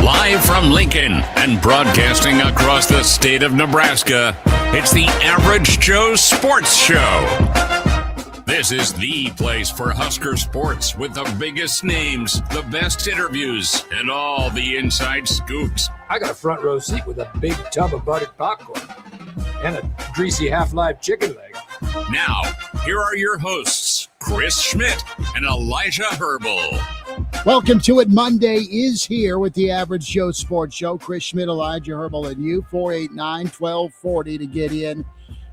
Live from Lincoln and broadcasting across the state of Nebraska, it's the Average Joe Sports Show. This is the place for Husker sports with the biggest names, the best interviews, and all the inside scoops. I got a front row seat with a big tub of buttered popcorn and a greasy half-live chicken leg. Now, here are your hosts, Chris Schmidt and Elijah Herbel. Welcome to it. Monday is here with the Average Joe Sports Show. Chris Schmidt, Elijah Herbel, and you. 489-1240 to get in.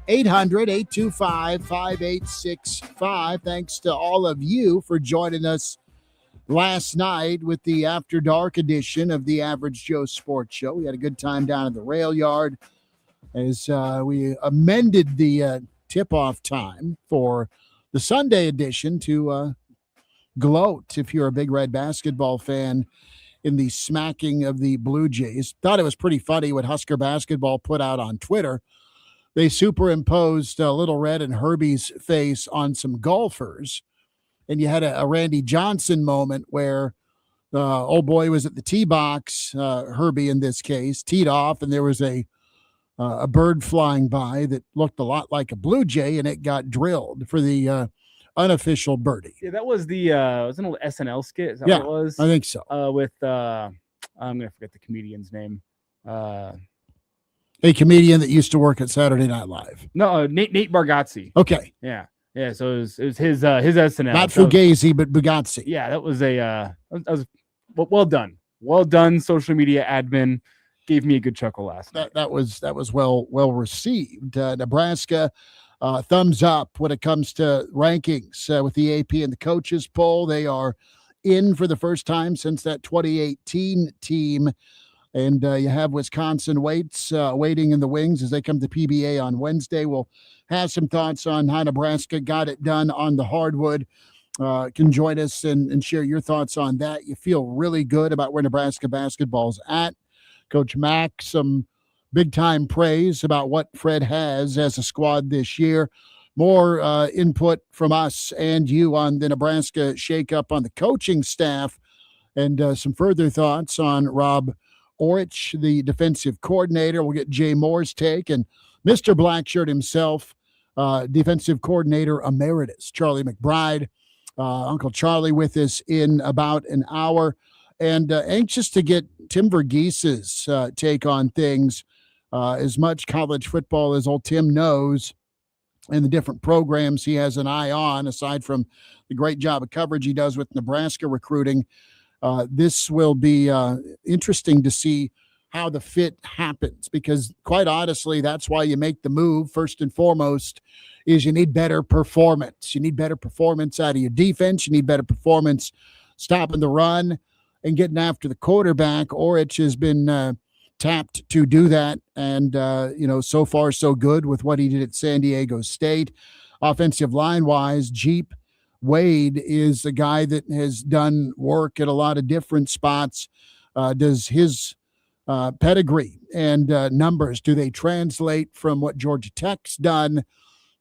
800-825-5865. Thanks to all of you for joining us last night with the After Dark edition of the Average Joe Sports Show. We had a good time down at the rail yard as we amended the tip-off time for the Sunday edition to gloat if you're a big red basketball fan in the smacking of the Blue Jays. Thought it was pretty funny what Husker basketball put out on Twitter. They superimposed Little Red and Herbie's face on some golfers, and you had a Randy Johnson moment where old boy was at the tee box, Herbie in this case, teed off, and there was a bird flying by that looked a lot like a Blue Jay, and it got drilled for the unofficial birdie. Yeah, that was the it was an old SNL skit. Is that what it was? I think so. With I'm gonna forget the comedian's name. A comedian that used to work at Saturday Night Live. No, Nate Bargatze. Okay. Yeah. So it was his SNL. Not Fugazi, but Bugazzi. Yeah, that was that was well done. Well done, social media admin. Gave me a good chuckle last night. That was well received. Nebraska, thumbs up when it comes to rankings with the AP and the coaches poll. They are in for the first time since that 2018 team. And you have Wisconsin waiting in the wings as they come to PBA on Wednesday. We'll have some thoughts on how Nebraska got it done on the hardwood. Can join us and share your thoughts on that. You feel really good about where Nebraska basketball's at. Coach Mack, some big-time praise about what Fred has as a squad this year. More input from us and you on the Nebraska shakeup on the coaching staff, and some further thoughts on Rob Orich, the defensive coordinator. We'll get Jay Moore's take, and Mr. Blackshirt himself, defensive coordinator emeritus, Charlie McBride. Uncle Charlie with us in about an hour, and anxious to get Tim Verghese's take on things. As much college football as old Tim knows and the different programs he has an eye on, aside from the great job of coverage he does with Nebraska recruiting. This will be interesting to see how the fit happens, because quite honestly, that's why you make the move. First and foremost is you need better performance. You need better performance out of your defense. You need better performance stopping the run and getting after the quarterback. Orich has been tapped to do that. And, so far so good with what he did at San Diego State. Offensive line-wise, Jeep Wade is a guy that has done work at a lot of different spots. Does his pedigree and numbers, do they translate from what Georgia Tech's done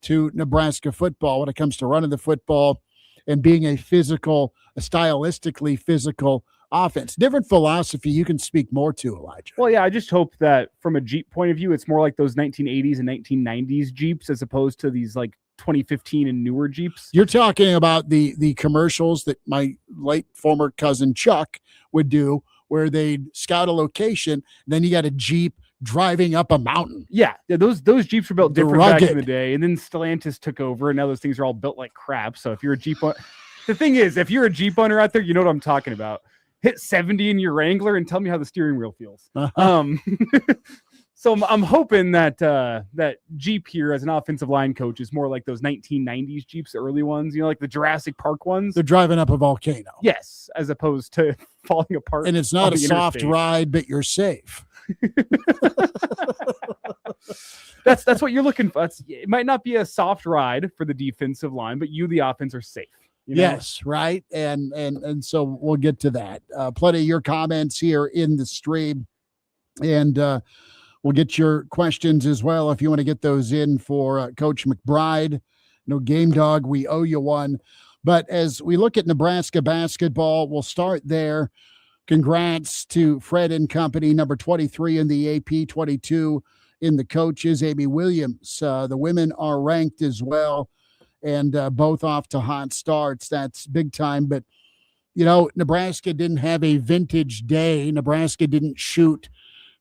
to Nebraska football when it comes to running the football and being a stylistically physical offense? Different philosophy you can speak more to, Elijah. Well, yeah, I just hope that from a Jeep point of view, it's more like those 1980s and 1990s Jeeps as opposed to these like 2015 and newer Jeeps. You're talking about the commercials that my late former cousin Chuck would do, where they'd scout a location, and then you got a Jeep driving up a mountain. Yeah, those Jeeps were built different back in the day, and then Stellantis took over, and now those things are all built like crap. So if you're a Jeep, the thing is, if you're a Jeep owner out there, you know what I'm talking about. Hit 70 in your Wrangler and tell me how the steering wheel feels. So I'm hoping that that Jeep here as an offensive line coach is more like those 1990s Jeeps, the early ones, like the Jurassic Park ones. They're driving up a volcano. Yes, as opposed to falling apart. And it's not a soft ride, but you're safe. That's what you're looking for. It might not be a soft ride for the defensive line, but you, the offense, are safe. Yes, right. And so we'll get to that. Plenty of your comments here in the stream. And we'll get your questions as well if you want to get those in for Coach McBride. Game Dog, we owe you one. But as we look at Nebraska basketball, we'll start there. congrats to Fred and company, number 23 in the AP, 22 in the coaches, Amy Williams. The women are ranked as well, and both off to hot starts. That's big time. But, Nebraska didn't have a vintage day. Nebraska didn't shoot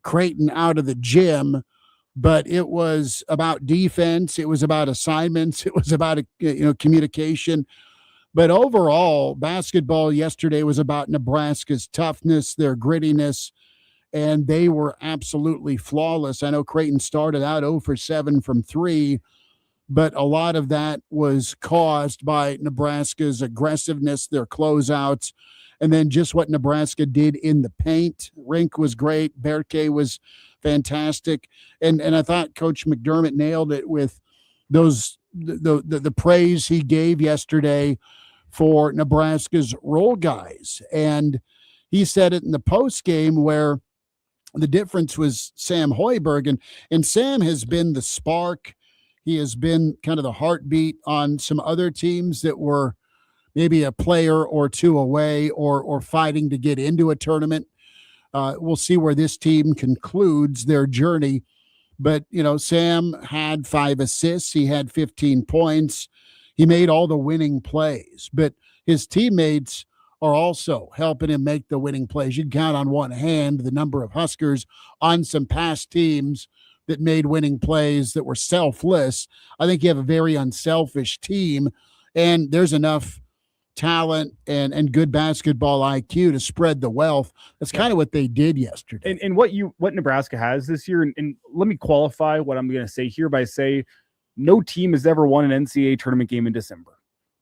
Creighton out of the gym, but it was about defense. It was about assignments. It was about, communication. But overall, basketball yesterday was about Nebraska's toughness, their grittiness, and they were absolutely flawless. I know Creighton started out 0 for 7 from 3, but a lot of that was caused by Nebraska's aggressiveness, their closeouts, and then just what Nebraska did in the paint. Rink was great. Berke was fantastic. And I thought Coach McDermott nailed it with the praise he gave yesterday for Nebraska's role guys. And he said it in the post game where the difference was Sam Hoiberg. And Sam has been the spark. He has been kind of the heartbeat on some other teams that were maybe a player or two away or fighting to get into a tournament. We'll see where this team concludes their journey. But, Sam had 5 assists. He had 15 points. He made all the winning plays. But his teammates are also helping him make the winning plays. You can count on one hand the number of Huskers on some past teams that made winning plays that were selfless. I think you have a very unselfish team, and there's enough talent and good basketball IQ to spread the wealth. That's kind of what they did yesterday. And what Nebraska has this year, and let me qualify what I'm going to say here by say no team has ever won an NCAA tournament game in December.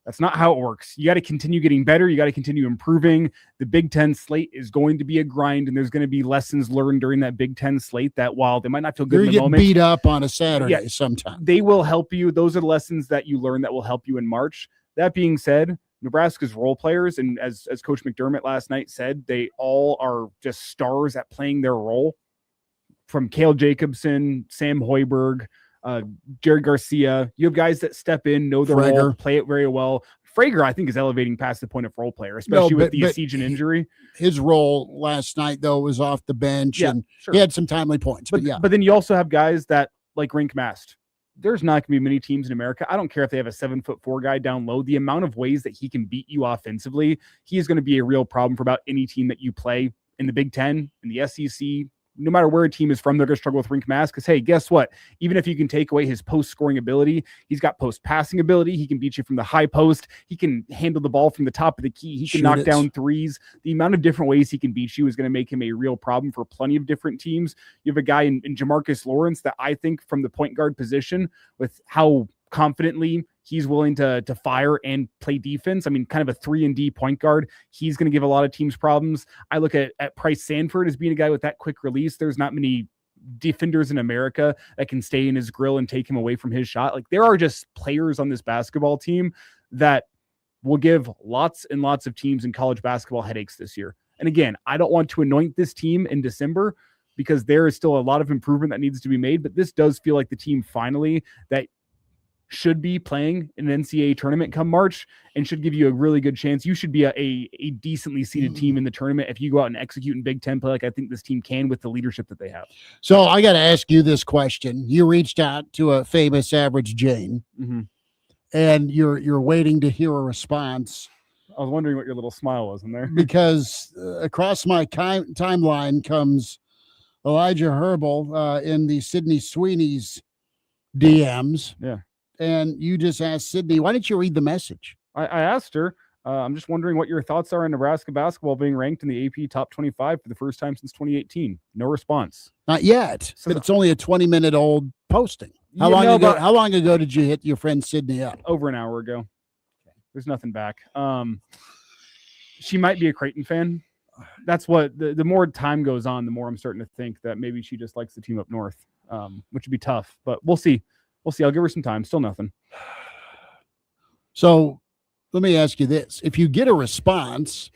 That's not how it works. You got to continue getting better. You got to continue improving. The Big Ten slate is going to be a grind, and there's going to be lessons learned during that Big Ten slate that while they might not feel good in the moment, beat up on a Saturday sometime. They will help you. Those are the lessons that you learn that will help you in March. That being said, Nebraska's role players, and as Coach McDermott last night said, they all are just stars at playing their role. From Cale Jacobson, Sam Hoiberg, Jared Garcia, you have guys that step in, know their role, play it very well. Frager, I think, is elevating past the point of role player, especially with the Asian injury. His role last night, though, was off the bench, and he had some timely points. But then you also have guys that, like Rink Mast, there's not going to be many teams in America. I don't care if they have a 7'4" guy down low. The amount of ways that he can beat you offensively, he is going to be a real problem for about any team that you play in the Big Ten, in the SEC. No matter where a team is from, they're going to struggle with Rink Mast because, hey, guess what? Even if you can take away his post-scoring ability, he's got post-passing ability. He can beat you from the high post. He can handle the ball from the top of the key. He can knock down threes. The amount of different ways he can beat you is going to make him a real problem for plenty of different teams. You have a guy in Jamarcus Lawrence that I think from the point guard position, with how confidently he's willing to fire and play defense. I mean, kind of a 3-and-D point guard. He's going to give a lot of teams problems. I look at Price Sanford as being a guy with that quick release. There's not many defenders in America that can stay in his grill and take him away from his shot. Like, there are just players on this basketball team that will give lots and lots of teams in college basketball headaches this year. And again, I don't want to anoint this team in December because there is still a lot of improvement that needs to be made, but this does feel like the team finally that should be playing in an NCAA tournament come March and should give you a really good chance. You should be a decently seeded team in the tournament if you go out and execute in Big Ten play like I think this team can with the leadership that they have. So I got to ask you this question. You reached out to a famous Average Jane, and you're waiting to hear a response. I was wondering what your little smile was in there. Because across my timeline comes Elijah Herbel in the Sydney Sweeney's DMs. Yeah. And you just asked Sydney, why didn't you read the message? I asked her, I'm just wondering what your thoughts are on Nebraska basketball being ranked in the AP top 25 for the first time since 2018. No response. Not yet, but it's only a 20-minute old posting. How long ago did you hit your friend Sydney up? Over an hour ago. There's nothing back. She might be a Creighton fan. That's what the more time goes on, the more I'm starting to think that maybe she just likes the team up north, which would be tough, but we'll see. We'll see. I'll give her some time. Still nothing. So let me ask you this. If you get a response.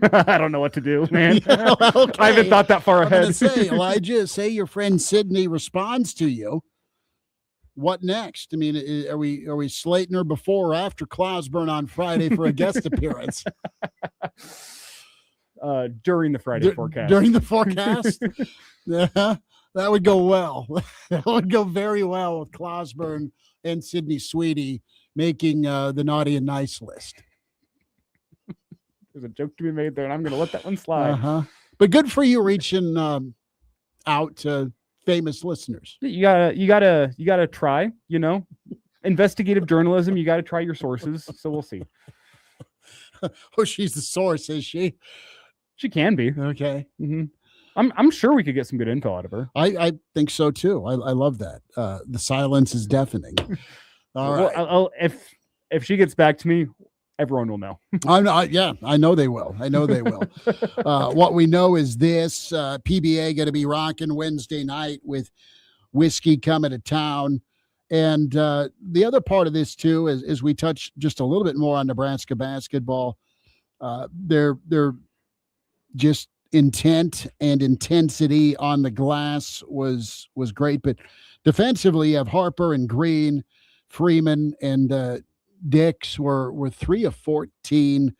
I don't know what to do, man. Yeah, okay. I haven't thought that far ahead. Say, Elijah, say your friend Sydney responds to you. What next? I mean, are we slating her before or after Clausburn on Friday for a guest appearance? during the Friday forecast. During the forecast? Yeah, that would go well. That would go very well with Clausburn and Sydney Sweetie making the naughty and nice list. There's a joke to be made there, and I'm going to let that one slide. But good for you reaching out to famous listeners. You gotta try, investigative journalism. You got to try your sources. So we'll see. Oh, she's the source, is she? She can be. Okay. Mm-hmm. I'm sure we could get some good info out of her. I think so too. I love that. The silence is deafening. All right. Well, if she gets back to me, everyone will know. I know they will. What we know is this: PBA going to be rocking Wednesday night with Whiskey coming to town. And the other part of this too is we touch just a little bit more on Nebraska basketball. They're just intent and intensity on the glass was great, but defensively you have Harper and Green, Freeman and Dix were 3 of 14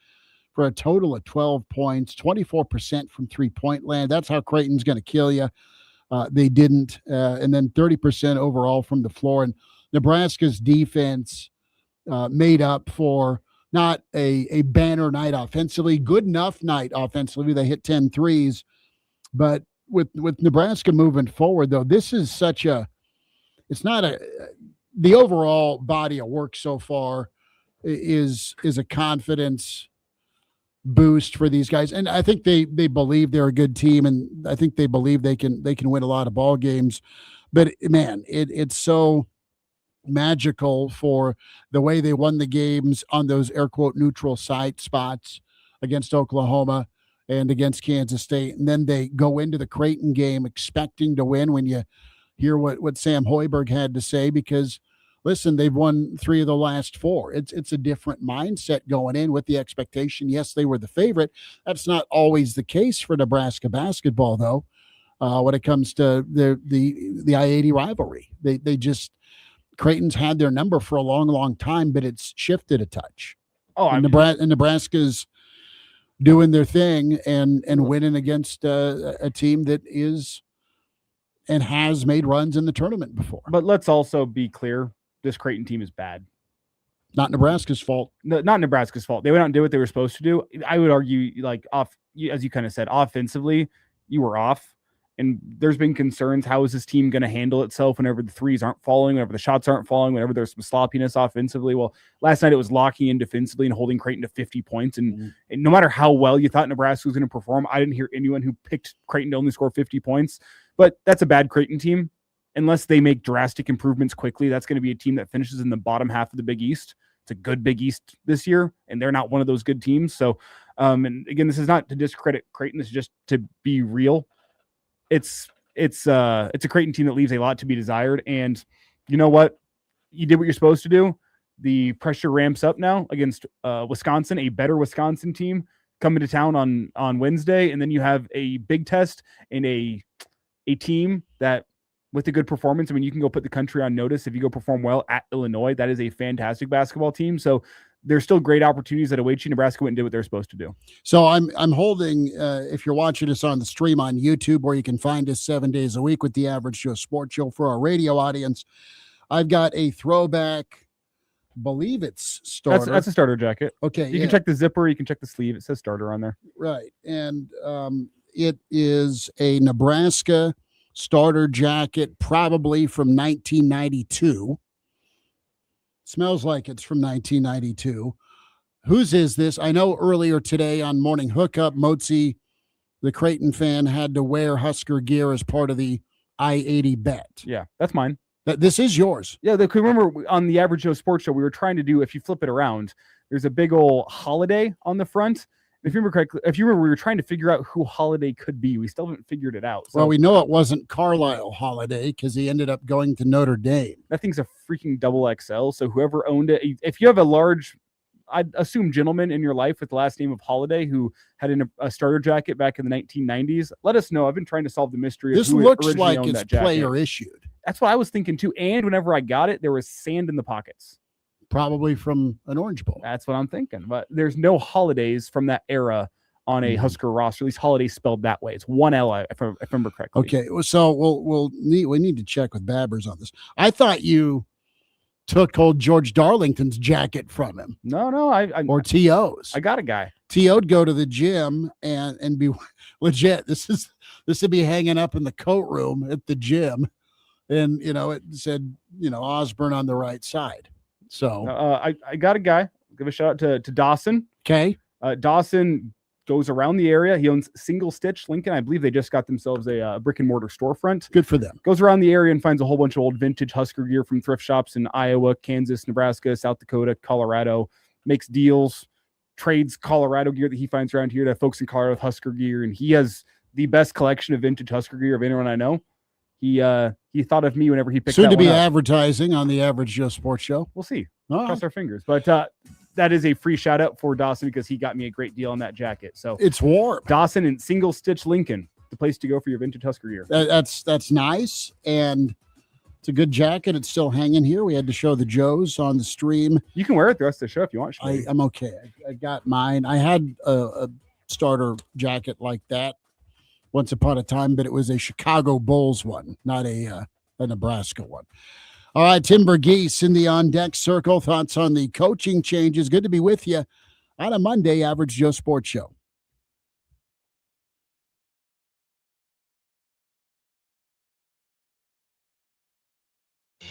for a total of 12 points, 24% from 3-point land. That's how Creighton's going to kill you. They didn't, and then 30% overall from the floor. And Nebraska's defense made up for not a banner night offensively, good enough night offensively. They hit 10 threes, but with Nebraska moving forward, though, this is the overall body of work so far is a confidence boost for these guys. And I think they believe they're a good team, and I think they believe they can win a lot of ball games. But man, it's so magical for the way they won the games on those air quote neutral site spots against Oklahoma and against Kansas State. And then they go into the Creighton game expecting to win when you hear what Sam Hoiberg had to say, because listen, they've won 3 of the last 4. It's a different mindset going in with the expectation. Yes, they were the favorite. That's not always the case for Nebraska basketball, though. When it comes to the I-80 rivalry, they just Creighton's had their number for a long, long time, but it's shifted a touch. And Nebraska's doing their thing and winning against a team that is and has made runs in the tournament before. But let's also be clear. This Creighton team is bad. Not Nebraska's fault. No, not Nebraska's fault. They went out and did what they were supposed to do. I would argue, as you kind of said, offensively, you were off. And there's been concerns. How is this team going to handle itself whenever the threes aren't falling, whenever the shots aren't falling, whenever there's some sloppiness offensively? Well, last night it was locking in defensively and holding Creighton to 50 points. And no matter how well you thought Nebraska was going to perform, I didn't hear anyone who picked Creighton to only score 50 points. But that's a bad Creighton team. Unless they make drastic improvements quickly, that's going to be a team that finishes in the bottom half of the Big East. It's a good Big East this year, and they're not one of those good teams. So, and again, this is not to discredit Creighton. This is just to be real. It's a Creighton team that leaves a lot to be desired. And you know what? You did what you're supposed to do. The pressure ramps up now against Wisconsin, a better Wisconsin team coming to town on Wednesday. And then you have a big test and a team that, with a good performance, I mean, you can go put the country on notice if you go perform well at Illinois. That is a fantastic basketball team. So there's still great opportunities that await you. Nebraska went and did what they're supposed to do. So I'm holding, if you're watching us on the stream on YouTube, where you can find us 7 days a week with the Average Joe Sports Show for our radio audience, I've got a throwback, believe it's starter. That's a starter jacket. Okay. You can check the zipper. You can check the sleeve. It says starter on there. Right. And it is a Nebraska starter jacket, probably from 1992. Smells like it's from 1992. Whose is this? I know earlier today on Morning Hookup, Motzi, the Creighton fan, had to wear Husker gear as part of the I-80 bet. Yeah, that's mine. This is yours. Yeah, remember on the Average Joe Sports Show, we were trying to do, if you flip it around, there's a big old holiday on the front. If you remember correctly, we were trying to figure out who Holiday could be. We still haven't figured it out. So, well, we know it wasn't Carlisle Holiday because he ended up going to Notre Dame. That thing's a freaking double XL. So whoever owned it, if you have a large, I'd assume gentleman in your life with the last name of Holiday who had a starter jacket back in the 1990s, let us know. I've been trying to solve the mystery. This looks like it's player issued. That's what I was thinking too. And whenever I got it, there was sand in the pockets. Probably from an Orange Bowl. That's what I'm thinking. But there's no Holidays from that era on a Husker roster. At least Holiday spelled that way. It's one L, if I remember correctly. Okay, so we need to check with Babbers on this. I thought you took old George Darlington's jacket from him. No, or T.O.'s. I got a guy. T.O.'d go to the gym and be legit. This would be hanging up in the coat room at the gym, and it said Osborne on the right side. So I got a guy. Give a shout out to Dawson. Okay, Dawson goes around the area. He owns Single Stitch Lincoln. I believe they just got themselves a brick and mortar storefront. Good for them. Goes around the area and finds a whole bunch of old vintage Husker gear from thrift shops in Iowa, Kansas, Nebraska, South Dakota, Colorado. Makes deals, trades Colorado gear that he finds around here to folks in Colorado with Husker gear. And he has the best collection of vintage Husker gear of anyone I know. He thought of me whenever he picked soon that to be one up. Advertising on the Average Joe Sports Show. We'll see. All Cross right. our fingers. But that is a free shout out for Dawson because he got me a great deal on that jacket. So It's warm. Dawson and Single Stitch Lincoln, the place to go for your vintage Husker gear. That's nice, and it's a good jacket. It's still hanging here. We had to show the Joes on the stream. You can wear it the rest of the show if you want. I'm okay. I got mine. I had a starter jacket like that once upon a time, but it was a Chicago Bulls one, not a Nebraska one. All right, Tim Verghese in the On Deck Circle. Thoughts on the coaching changes. Good to be with you on a Monday Average Joe Sports Show.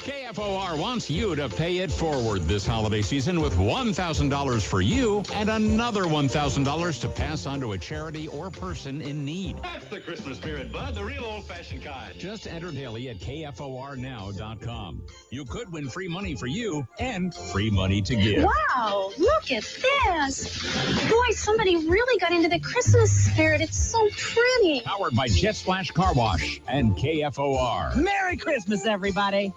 KFOR wants you to pay it forward this holiday season with $1,000 for you and another $1,000 to pass on to a charity or person in need. That's the Christmas spirit, bud. The real old-fashioned kind. Just enter daily at KFORnow.com. You could win free money for you and free money to give. Wow, look at this. Boy, somebody really got into the Christmas spirit. It's so pretty. Powered by Jet Splash Car Wash and KFOR. Merry Christmas, everybody.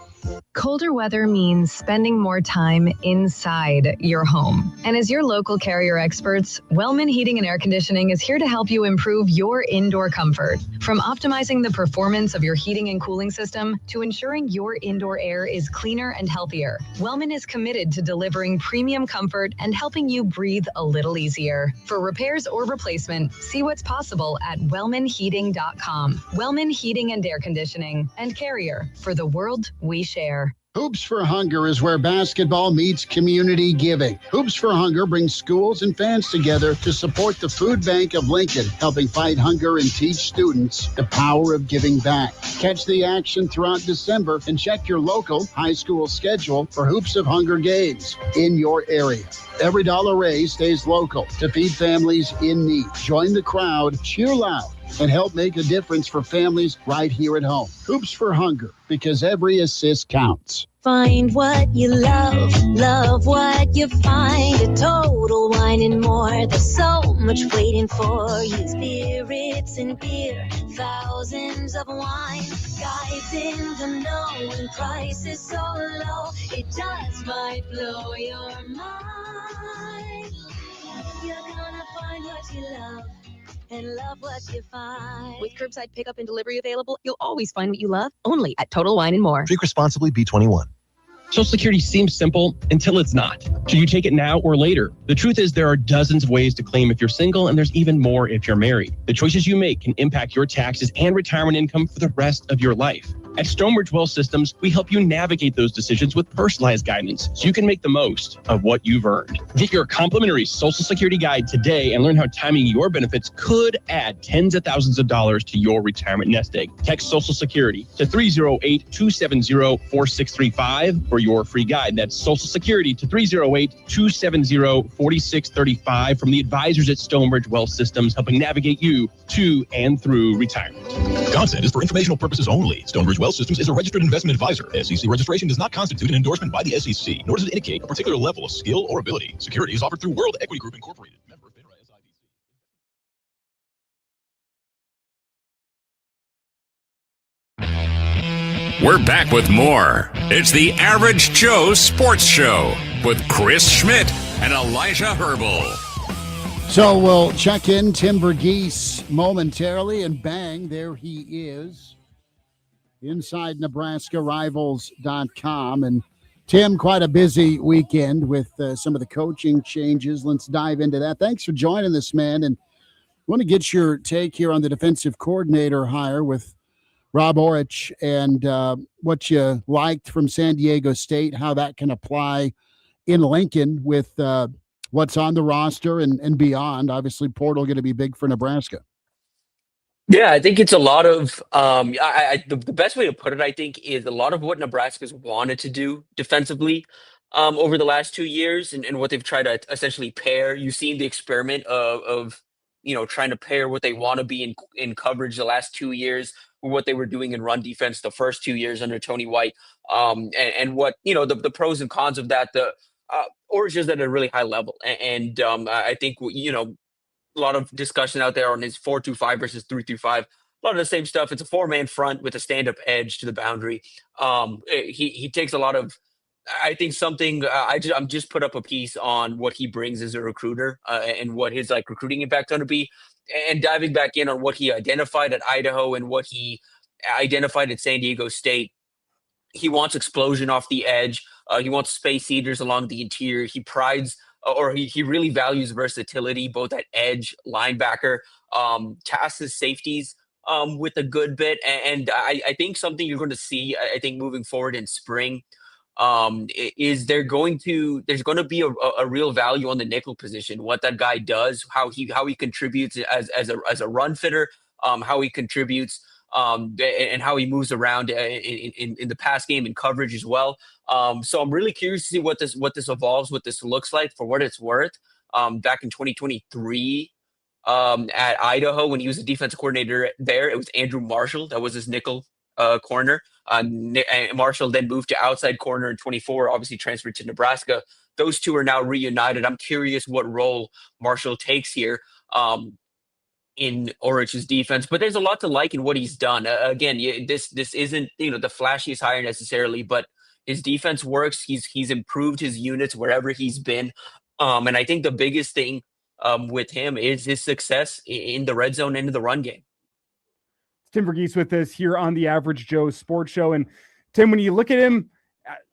Colder weather means spending more time inside your home. And as your local Carrier experts, Wellman Heating and Air Conditioning is here to help you improve your indoor comfort. From optimizing the performance of your heating and cooling system to ensuring your indoor air is cleaner and healthier, Wellman is committed to delivering premium comfort and helping you breathe a little easier. For repairs or replacement, see what's possible at wellmanheating.com. Wellman Heating and Air Conditioning and Carrier, for the world we share. Hoops for Hunger is where basketball meets community giving. Hoops for Hunger brings schools and fans together to support the Food Bank of Lincoln, helping fight hunger and teach students the power of giving back. Catch the action throughout December and check your local high school schedule for Hoops of Hunger games in your area. Every dollar raised stays local to feed families in need. Join the crowd, cheer loud, and help make a difference for families right here at home. Hoops for Hunger, because every assist counts. Find what you love, love what you find. A Total Wine and More. There's so much waiting for you. Spirits and beer, thousands of wine. Guys in the know, and prices so low, it just might blow your mind. You're gonna find what you love and love what you find. With curbside pickup and delivery available, you'll always find what you love, only at Total Wine & More. Drink responsibly, B21. Social Security seems simple until it's not. Should you take it now or later? The truth is there are dozens of ways to claim if you're single, and there's even more if you're married. The choices you make can impact your taxes and retirement income for the rest of your life. At Stonebridge Wealth Systems, we help you navigate those decisions with personalized guidance so you can make the most of what you've earned. Get your complimentary Social Security guide today and learn how timing your benefits could add tens of thousands of dollars to your retirement nest egg. Text Social Security to 308-270-4635 for your free guide. That's Social Security to 308-270-4635 from the advisors at Stonebridge Wealth Systems, helping navigate you to and through retirement. Content is for informational purposes only. Stonebridge Wealth Systems is a registered investment advisor. SEC registration does not constitute an endorsement by the SEC, nor does it indicate a particular level of skill or ability. Securities offered through World Equity Group Incorporated. Member of FINRA SIPC. We're back with more. It's the Average Joe Sports Show with Chris Schmidt and Elijah Herbel. So we'll check in Tim Verghese momentarily, and bang, there he is inside NebraskaRivals.com. And Tim, quite a busy weekend with some of the coaching changes. Let's dive into that. Thanks for joining us, man. And want to get your take here on the defensive coordinator hire with Rob Orich and what you liked from San Diego State, how that can apply in Lincoln with what's on the roster and beyond. Obviously, portal going to be big for Nebraska. Yeah, I think it's a lot of the best way to put it, I think, is a lot of what Nebraska's wanted to do defensively over the last 2 years and what they've tried to essentially pair. You've seen the experiment of trying to pair what they want to be in coverage the last 2 years with what they were doing in run defense the first 2 years under Tony White, and what the pros and cons of that. The Orich is at a really high level, and I think a lot of discussion out there on his 4-2-5 versus 3-5. A lot of the same stuff. It's a 4-man front with a stand-up edge to the boundary. He takes a lot of, I think something. I'm just put up a piece on what he brings as a recruiter and what his recruiting impact going to be, and diving back in on what he identified at Idaho and what he identified at San Diego State. He wants explosion off the edge. He wants space eaters along the interior. He prides. Or he really values versatility, both at edge, linebacker, tasks his safeties with a good bit. And I think something you're going to see, I think, moving forward in spring, is there's going to be a real value on the nickel position, what that guy does, how he contributes as a run fitter, how he contributes, and how he moves around in the pass game and coverage as well. So I'm really curious to see what this evolves, what this looks like. For what it's worth, back in 2023 at Idaho, when he was a defensive coordinator there, it was Andrew Marshall that was his nickel corner. Marshall then moved to outside corner in 24, obviously transferred to Nebraska. Those two are now reunited. I'm curious what role Marshall takes here in Orich's defense, but there's a lot to like in what he's done. Again, this isn't the flashiest hire necessarily, but his defense works. He's improved his units wherever he's been, and I think the biggest thing with him is his success in the red zone and in the run game. Tim Verghese with us here on the Average Joe Sports Show. And Tim, when you look at him,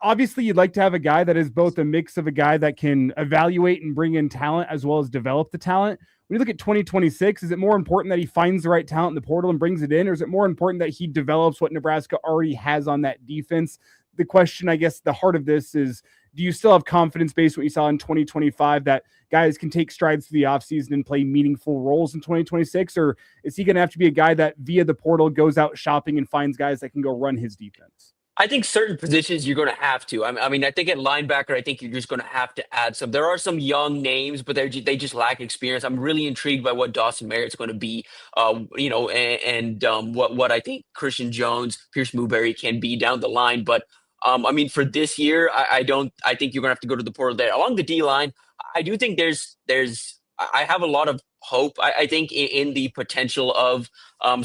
obviously you'd like to have a guy that is both a mix of a guy that can evaluate and bring in talent as well as develop the talent. When you look at 2026, is it more important that he finds the right talent in the portal and brings it in, or is it more important that he develops what Nebraska already has on that defense? The question, I guess, the heart of this is, do you still have confidence based on what you saw in 2025 that guys can take strides through the offseason and play meaningful roles in 2026? Or is he going to have to be a guy that via the portal goes out shopping and finds guys that can go run his defense? I think certain positions you're going to have to. I mean, I think at linebacker, I think you're just going to have to add some. There are some young names, but they just lack experience. I'm really intrigued by what Dawson Merritt's going to be, what I think Christian Jones, Pierce Newberry can be down the line. But I mean, for this year, I think you're going to have to go to the portal there. Along the D line, I do think I have a lot of hope. I think in the potential of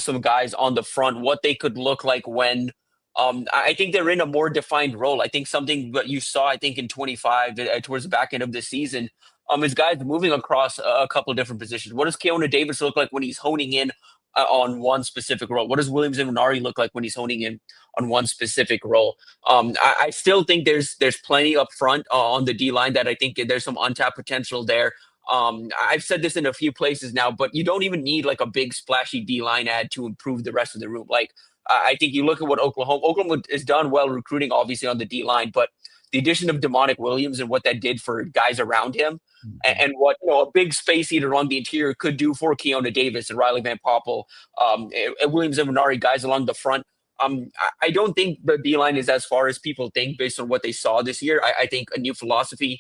some guys on the front, what they could look like when. I think they're in a more defined role. I think something that you saw, I think in 25 towards the back end of the season, is guys moving across a couple of different positions. What does Keona Davis look like when he's honing in on one specific role? What does Williams Imunari look like when he's honing in on one specific role? I still think there's plenty up front on the D line that I think there's some untapped potential there. I've said this in a few places now, but you don't even need like a big splashy D line ad to improve the rest of the room. Like, I think you look at what Oklahoma has done well recruiting, obviously, on the D-line, but the addition of Demonic Williams and what that did for guys around him and what a big space eater on the interior could do for Keona Davis and Riley Van Poppel, and Williams and Minari, guys along the front. I don't think the D-line is as far as people think based on what they saw this year. I think a new philosophy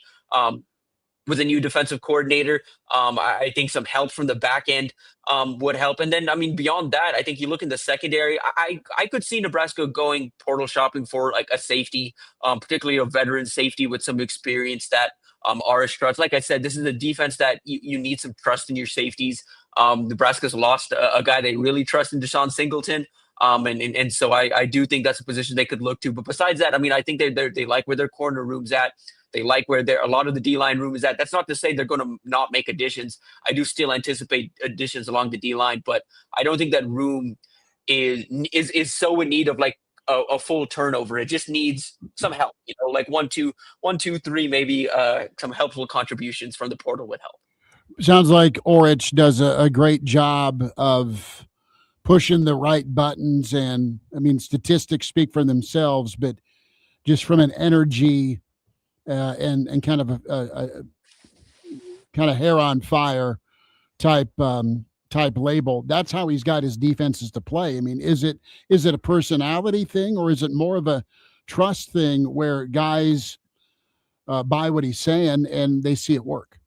with a new defensive coordinator, I think some help from the back end would help. And then, I mean, beyond that, I think you look in the secondary, I could see Nebraska going portal shopping for like a safety, particularly a veteran safety with some experience that are struts. Like I said, this is a defense that you need some trust in your safeties. Nebraska's lost a guy they really trust in Deshaun Singleton. And so I do think that's a position they could look to. But besides that, I mean, I think they like where their corner room's at. They like where a lot of the D-line room is at. That's not to say they're going to not make additions. I do still anticipate additions along the D-line, but I don't think that room is so in need of like a full turnover. It just needs some help, like 1, 2, 3, maybe some helpful contributions from the portal would help. Sounds like Orich does a great job of pushing the right buttons. And I mean, statistics speak for themselves, but just from an energy and kind of a kind of hair on fire type label. That's how he's got his defenses to play. I mean, is it a personality thing, or is it more of a trust thing where guys buy what he's saying and they see it work?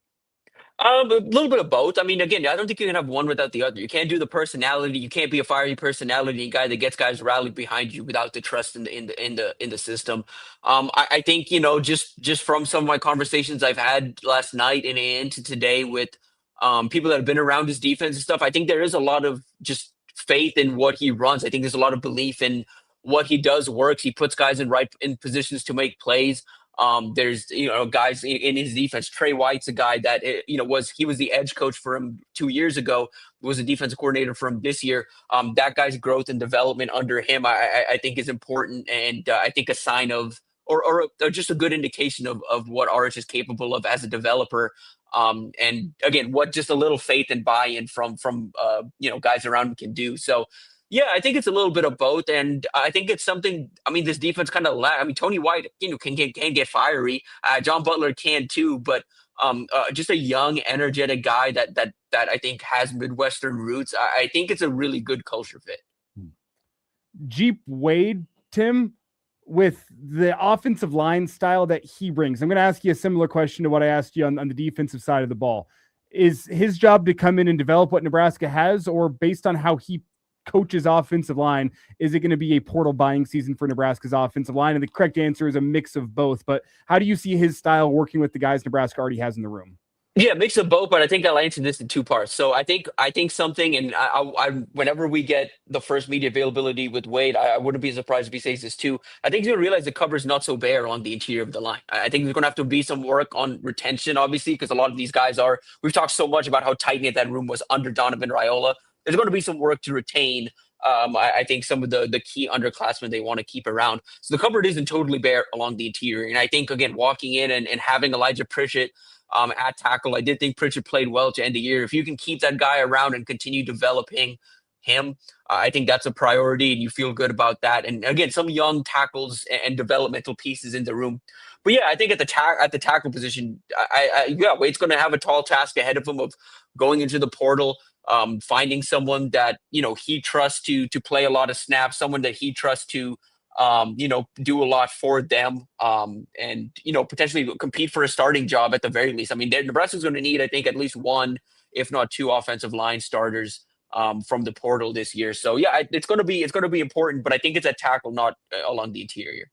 A little bit of both. I mean, again, I don't think you can have one without the other. You can't do the personality. You can't be a fiery personality guy that gets guys rallied behind you without the trust in the system. I think just from some of my conversations I've had last night and into today with people that have been around his defense and stuff. I think there is a lot of just faith in what he runs. I think there's a lot of belief in what he does works. He puts guys in positions to make plays. There's guys in his defense. Trey White's a guy that was the edge coach for him 2 years ago. Was a defensive coordinator for him this year. That guy's growth and development under him, I think, is important, and I think a sign of or just a good indication of what Orich is capable of as a developer. And again, what just a little faith and buy-in from guys around him can do. So. Yeah, I think it's a little bit of both, and I think it's something. I mean, this defense kind of I mean, Tony White, can get fiery. John Butler can too, but just a young, energetic guy that I think has Midwestern roots. I think it's a really good culture fit. Jeep Wade, Tim, with the offensive line style that he brings, I'm going to ask you a similar question to what I asked you on the defensive side of the ball. Is his job to come in and develop what Nebraska has, or based on how he coach's offensive line, is it going to be a portal buying season for Nebraska's offensive line? And the correct answer is a mix of both. But how do you see his style working with the guys Nebraska already has in the room? Yeah, mix of both, but I think I'll answer this in two parts. So I think something, and I whenever we get the first media availability with Wade, I wouldn't be surprised if he says this too. I think he's going to realize the cover's not so bare along the interior of the line. I think there's going to have to be some work on retention, obviously, because a lot of these guys are. We've talked so much about how tight-knit that room was under Donovan Raiola. There's going to be some work to retain. I think some of the key underclassmen they want to keep around. So the cupboard isn't totally bare along the interior. And I think, again, walking in and having Elijah Pritchett at tackle, I did think Pritchett played well to end the year. If you can keep that guy around and continue developing him, I think that's a priority, and you feel good about that. And again, some young tackles and developmental pieces in the room. But yeah, I think at the tackle position, Wade's going to have a tall task ahead of him of going into the portal. Finding someone that he trusts to play a lot of snaps, someone that he trusts to do a lot for them, and potentially compete for a starting job at the very least. I mean, Nebraska's going to need, I think, at least one, if not two, offensive line starters from the portal this year. So yeah, it's going to be important, but I think it's a tackle, not along the interior.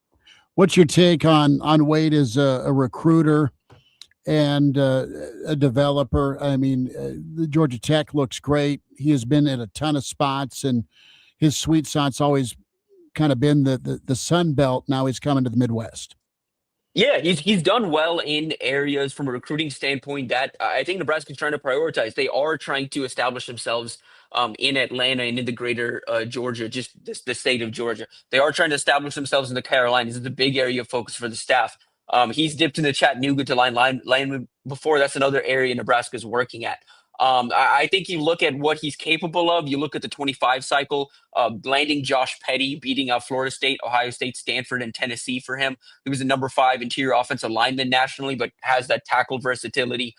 What's your take on Wade as a recruiter and a developer? I mean, the Georgia Tech looks great. He has been in a ton of spots, and his sweet spot's always kind of been the Sun Belt. Now he's coming to the Midwest. Yeah, he's done well in areas from a recruiting standpoint that I think Nebraska's trying to prioritize. They are trying to establish themselves in Atlanta and in the greater Georgia, just the state of Georgia. They are trying to establish themselves in the Carolinas. It's a big area of focus for the staff. He's dipped into Chattanooga to line before. That's another area Nebraska's working at. I think you look at what he's capable of. You look at the 25 cycle, landing Josh Petty, beating out Florida State, Ohio State, Stanford, and Tennessee for him. He was the number 5 interior offensive lineman nationally, but has that tackle versatility.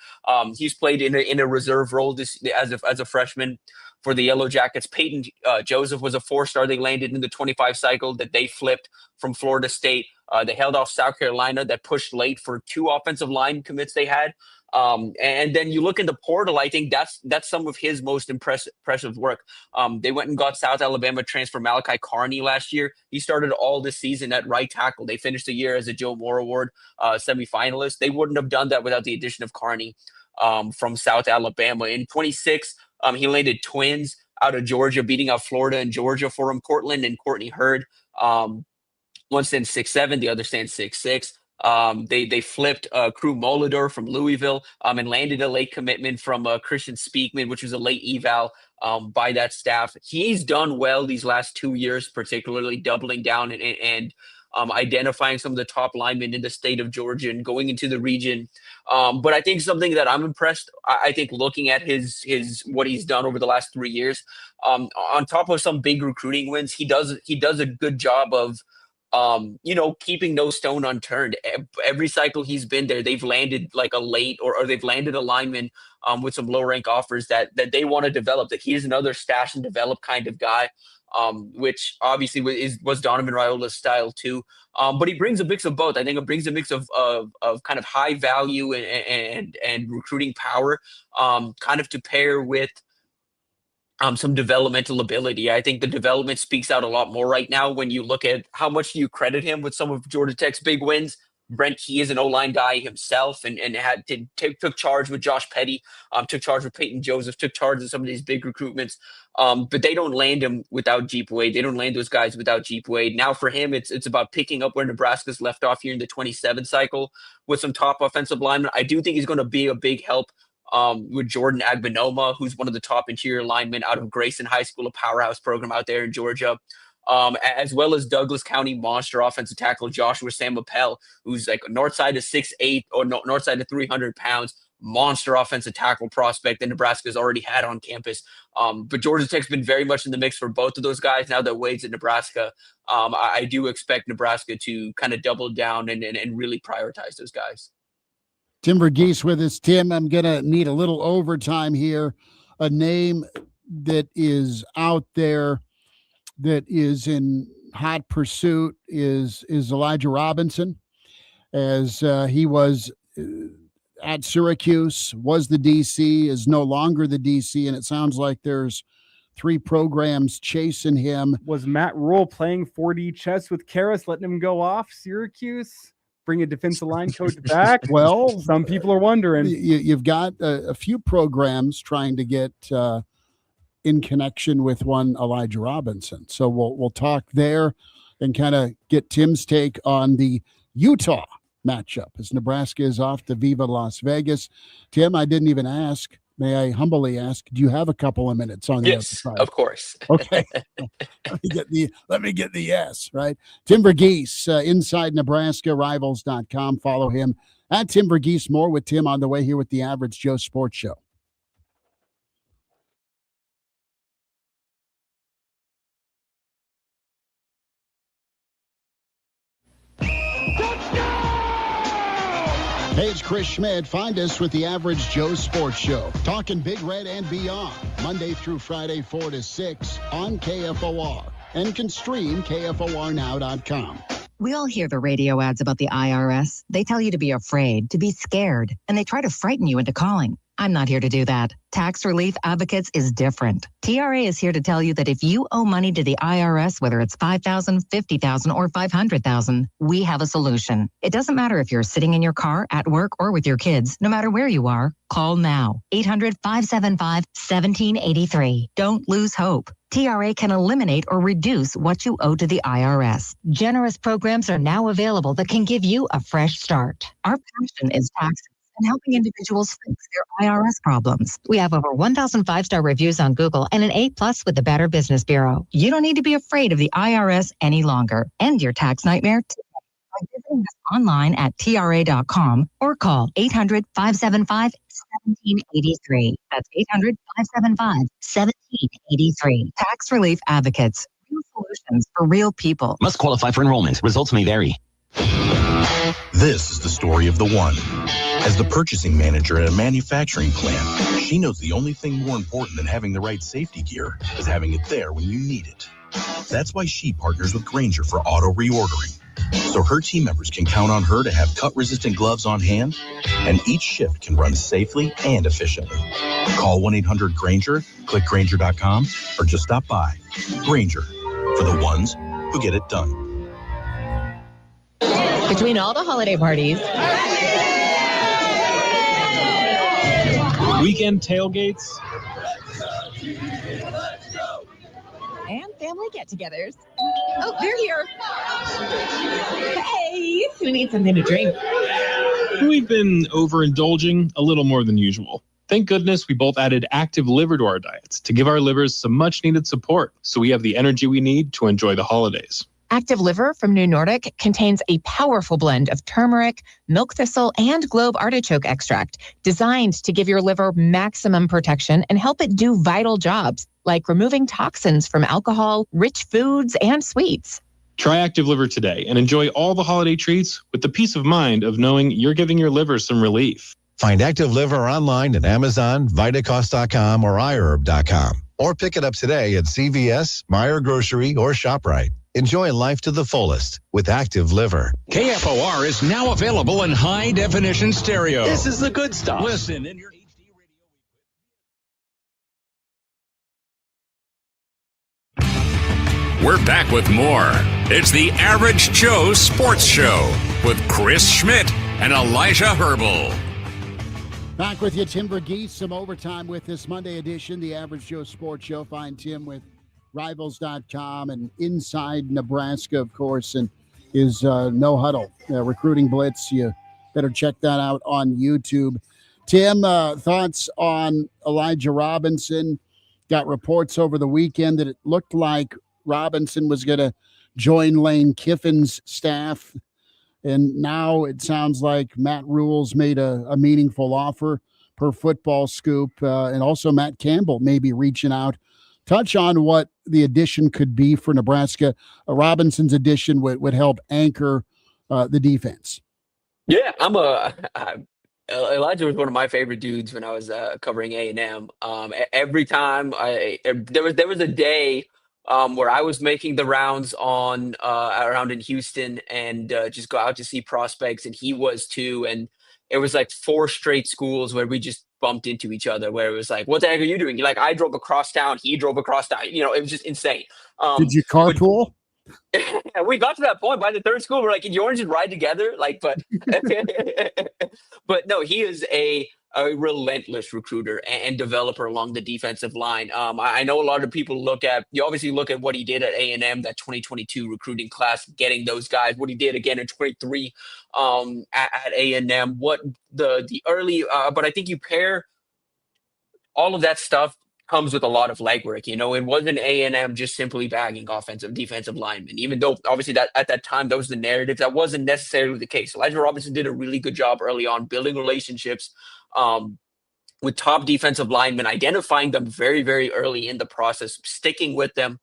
He's played in a reserve role as a freshman for the Yellow Jackets. Peyton Joseph was a 4-star. They landed in the 25 cycle that they flipped from Florida State. They held off South Carolina that pushed late for 2 offensive line commits they had. And then you look in the portal, I think that's some of his most impressive work. They went and got South Alabama transfer Malachi Carney last year. He started all this season at right tackle. They finished the year as a Joe Moore Award semifinalist. They wouldn't have done that without the addition of Carney from South Alabama. In 26, he landed twins out of Georgia, beating out Florida and Georgia for him, Cortland and Courtney Hurd. One stands 6'7", the other stands 6'6". They flipped Crew Molador from Louisville and landed a late commitment from Christian Speakman, which was a late eval by that staff. He's done well these last 2 years, particularly doubling down and identifying some of the top linemen in the state of Georgia and going into the region. But I think something that I'm impressed, I think looking at his what he's done over the last 3 years, on top of some big recruiting wins, he does a good job of keeping no stone unturned. Every cycle he's been there, they've landed like a late or they've landed a lineman with some low rank offers that they want to develop, that he's another stash and develop kind of guy, which obviously was Donovan Raiola's style too. But he brings a mix of both. I think it brings a mix of kind of high value and recruiting power, kind of to pair with some developmental ability. I think the development speaks out a lot more right now when you look at how much you credit him with some of Georgia Tech's big wins. Brent Key is an O-line guy himself and took charge with Josh Petty, took charge with Peyton Joseph, took charge of some of these big recruitments. But they don't land him without Jeep Wade. They don't land those guys without Jeep Wade. Now for him, it's about picking up where Nebraska's left off here in the 27 cycle with some top offensive linemen. I do think he's going to be a big help with Jordan Agbanoma, who's one of the top interior linemen out of Grayson High School, a powerhouse program out there in Georgia, as well as Douglas County monster offensive tackle Joshua Sam Appel, who's like north side of 6'8" or north side of 300 pounds, monster offensive tackle prospect that Nebraska's already had on campus. But Georgia Tech's been very much in the mix for both of those guys. Now that Wade's at Nebraska, I do expect Nebraska to kind of double down and really prioritize those guys. Tim Verghese with us. Tim, I'm going to need a little overtime here. A name that is out there that is in hot pursuit is Elijah Robinson, as he was at Syracuse, was the DC, is no longer the DC, and it sounds like there's 3 programs chasing him. Was Matt Rule playing 4D chess with Karras, letting him go off Syracuse? Bring a defensive line coach back? Well, some people are wondering. You've got a few programs trying to get in connection with one Elijah Robinson. So we'll talk there and kind of get Tim's take on the Utah matchup as Nebraska is off to Viva Las Vegas. Tim, I didn't even ask. May I humbly ask, do you have a couple of minutes on the other side? Yes, of course. Okay. Let me get the yes, right? Tim Verghese, Inside Nebraska Rivals.com. Follow him at Tim Verghese. More with Tim on the way here with the Average Joe Sports Show. Hey, it's Chris Schmidt. Find us with the Average Joe Sports Show. Talking Big Red and beyond. Monday through Friday, 4 to 6 on KFOR. And can stream KFORnow.com. We all hear the radio ads about the IRS. They tell you to be afraid, to be scared, and they try to frighten you into calling. I'm not here to do that. Tax Relief Advocates is different. TRA is here to tell you that if you owe money to the IRS, whether it's $5,000, $50,000, or $500,000, we have a solution. It doesn't matter if you're sitting in your car, at work, or with your kids. No matter where you are, call now. 800-575-1783. Don't lose hope. TRA can eliminate or reduce what you owe to the IRS. Generous programs are now available that can give you a fresh start. Our passion is taxes and helping individuals fix their IRS problems. We have over 1,000 5-star reviews on Google and an A+ with the Better Business Bureau. You don't need to be afraid of the IRS any longer. End your tax nightmare today by visiting us online at TRA.com or call 800-575-1783. That's 800-575-1783. Tax Relief Advocates. Real solutions for real people. Must qualify for enrollment. Results may vary. This is the story of the one. As the purchasing manager at a manufacturing plant, she knows the only thing more important than having the right safety gear is having it there when you need it. That's why she partners with Grainger for auto reordering, so her team members can count on her to have cut-resistant gloves on hand, and each shift can run safely and efficiently. Call 1-800-GRAINGER, click Grainger.com, or just stop by. Grainger, for the ones who get it done. Between all the holiday parties, weekend tailgates, and family get-togethers. Oh, they're here. Hey, who needs something to drink? we've been overindulging a little more than usual. Thank goodness we both added active liver to our diets to give our livers some much-needed support so we have the energy we need to enjoy the holidays. Active Liver from New Nordic contains a powerful blend of turmeric, milk thistle, and globe artichoke extract designed to give your liver maximum protection and help it do vital jobs like removing toxins from alcohol, rich foods, and sweets. Try Active Liver today and enjoy all the holiday treats with the peace of mind of knowing you're giving your liver some relief. Find Active Liver online at Amazon, Vitacost.com, or iHerb.com. Or pick it up today at CVS, Meijer Grocery, or ShopRite. Enjoy life to the fullest with Active Liver. KFOR is now available in high-definition stereo. This is the good stuff. Listen in your HD radio. We're back with more. It's the Average Joe Sports Show with Chris Schmidt and Elijah Herbel. Back with you, Tim Verghese. Some overtime with this Monday edition, the Average Joe Sports Show. Find Tim with Rivals.com and Inside Nebraska, of course, and his No Huddle recruiting blitz. You better check that out on YouTube. Tim, thoughts on Elijah Robinson? Got reports over the weekend that it looked like Robinson was going to join Lane Kiffin's staff. And now it sounds like Matt Rule's made a meaningful offer per Football Scoop. And also Matt Campbell may be reaching out. Touch on what the addition could be for Nebraska. Robinson's addition would help anchor the defense. Yeah, Elijah was one of my favorite dudes when I was covering A&M. Every time there was a day where I was making the rounds on around in Houston and just go out to see prospects, and he was too. And it was like 4 straight schools where we just bumped into each other, where it was like, what the heck are you doing? Like, I drove across town, he drove across town. You know, it was just insane. Did you carpool? We got to that point by the 3rd school. We're like, can you orange and ride together? Like, but no, he is a relentless recruiter and developer along the defensive line. I know a lot of people you obviously look at what he did at A&M, that 2022 recruiting class, getting those guys, what he did again in 23 at A&M, what the early, but I think you pair all of that stuff comes with a lot of legwork. You know, it wasn't A&M just simply bagging defensive linemen, even though obviously that at that time, that was the narrative. That wasn't necessarily the case. Elijah Robinson did a really good job early on building relationships with top defensive linemen, identifying them very, very early in the process, sticking with them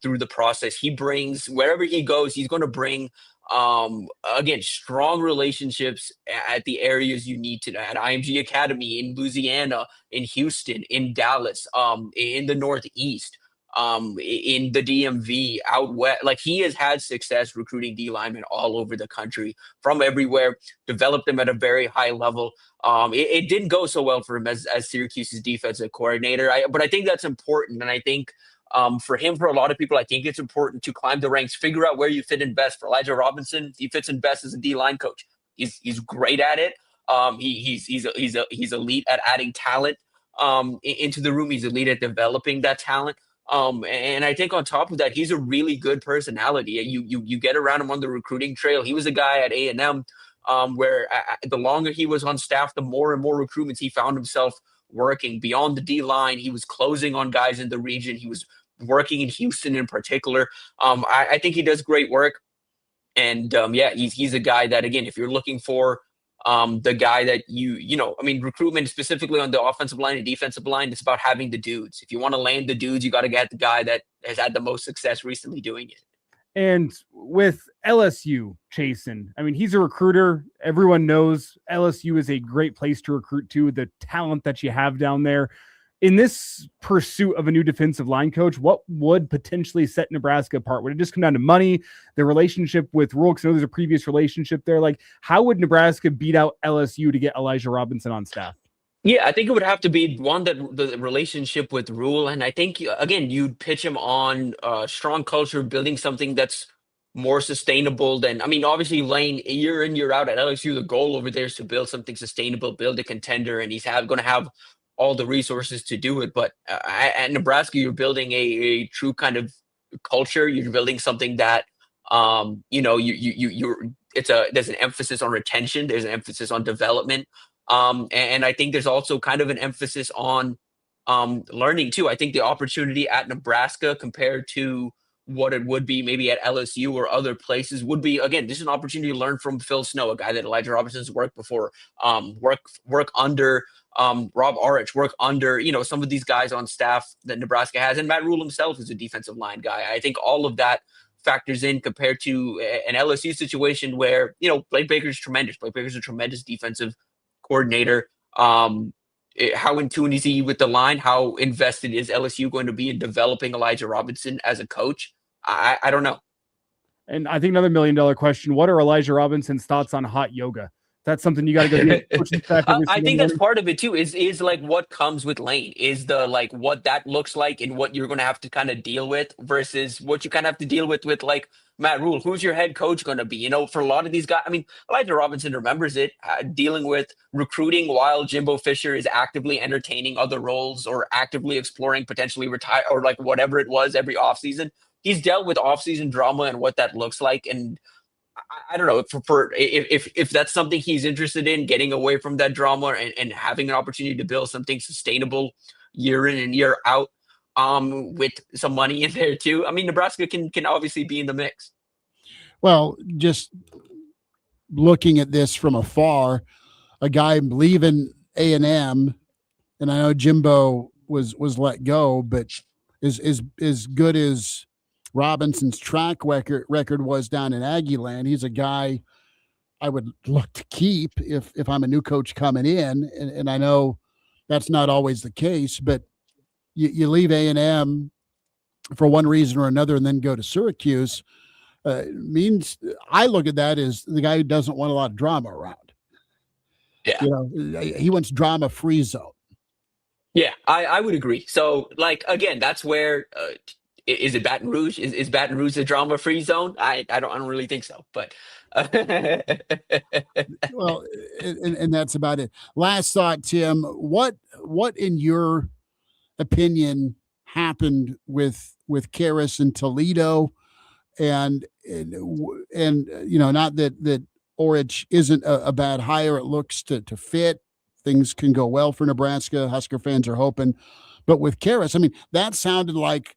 through the process. He brings, wherever he goes, he's going to bring, again, strong relationships at the areas you need to, at IMG Academy, in Louisiana, in Houston, in Dallas, in the Northeast, in the DMV, out west. Like, he has had success recruiting D linemen all over the country from everywhere, developed them at a very high level. It didn't go so well for him as Syracuse's defensive coordinator, but I think that's important. And I think for him, for a lot of people, I think it's important to climb the ranks, figure out where you fit in best. For Elijah Robinson, he fits in best as a D-line coach. He's great at it. He's elite at adding talent into the room. He's elite at developing that talent. And I think on top of that, he's a really good personality. You get around him on the recruiting trail. He was a guy at A&M where the longer he was on staff, the more and more recruitments he found himself working beyond the D-line. He was closing on guys in the region. He was working in Houston in particular. I think he does great work. And he's a guy that, again, if you're looking for the guy that recruitment specifically on the offensive line and defensive line, it's about having the dudes. If you want to land the dudes, you got to get the guy that has had the most success recently doing it. And with LSU, Chasen, I mean, he's a recruiter. Everyone knows LSU is a great place to recruit to, the talent that you have down there. In this pursuit of a new defensive line coach, what would potentially set Nebraska apart? Would it just come down to money, the relationship with Rule? Because I know there's a previous relationship there. Like, how would Nebraska beat out LSU to get Elijah Robinson on staff? Yeah, I think it would have to be one, that the relationship with Rule. And I think, again, you'd pitch him on strong culture, building something that's more sustainable than, obviously Lane, year in, year out at LSU, the goal over there is to build something sustainable, build a contender, and he's going to have all the resources to do it. But at Nebraska, you're building a true kind of culture. You're building something that, there's an emphasis on retention. There's an emphasis on development. And I think there's also kind of an emphasis on learning too. I think the opportunity at Nebraska compared to what it would be maybe at LSU or other places would be, again, this is an opportunity to learn from Phil Snow, a guy that Elijah Robinson's worked before, work under Rob Orich, work under, some of these guys on staff that Nebraska has. And Matt Rule himself is a defensive line guy. I think all of that factors in compared to an LSU situation where, Blake Baker's tremendous. Blake Baker's a tremendous defensive coordinator. How in tune is he with the line? How invested is LSU going to be in developing Elijah Robinson as a coach? I don't know. And I think another $1 million question: what are Elijah Robinson's thoughts on hot yoga? That's something you got to go do. I think that's part of it too. Is like what comes with Lane is the like what that looks like and what you're going to have to kind of deal with versus what you kind of have to deal with like Matt Rule. Who's your head coach going to be? For a lot of these guys, I mean, Elijah Robinson remembers it, dealing with recruiting while Jimbo Fisher is actively entertaining other roles or actively exploring potentially retire or like whatever it was every offseason. He's dealt with offseason drama and what that looks like. And I don't know if that's something he's interested in, getting away from that drama and having an opportunity to build something sustainable year in and year out with some money in there too. I mean, Nebraska can obviously be in the mix. Well, just looking at this from afar, a guy leaving A&M, and I know Jimbo was let go, but is good as Robinson's track record was down in Aggie land. He's a guy I would look to keep if I'm a new coach coming in. And I know that's not always the case, but you leave A&M for one reason or another and then go to Syracuse means I look at that as the guy who doesn't want a lot of drama around. Yeah. He wants drama-free zone. Yeah, I would agree. So, like, again, that's where is it Baton Rouge? Is Baton Rouge a drama-free zone? I don't really think so. But well, and that's about it. Last thought, Tim. What in your opinion happened with Karras and Toledo, and not that Orich isn't a bad hire. It looks to fit. Things can go well for Nebraska. Husker fans are hoping, but with Karras, I mean, that sounded like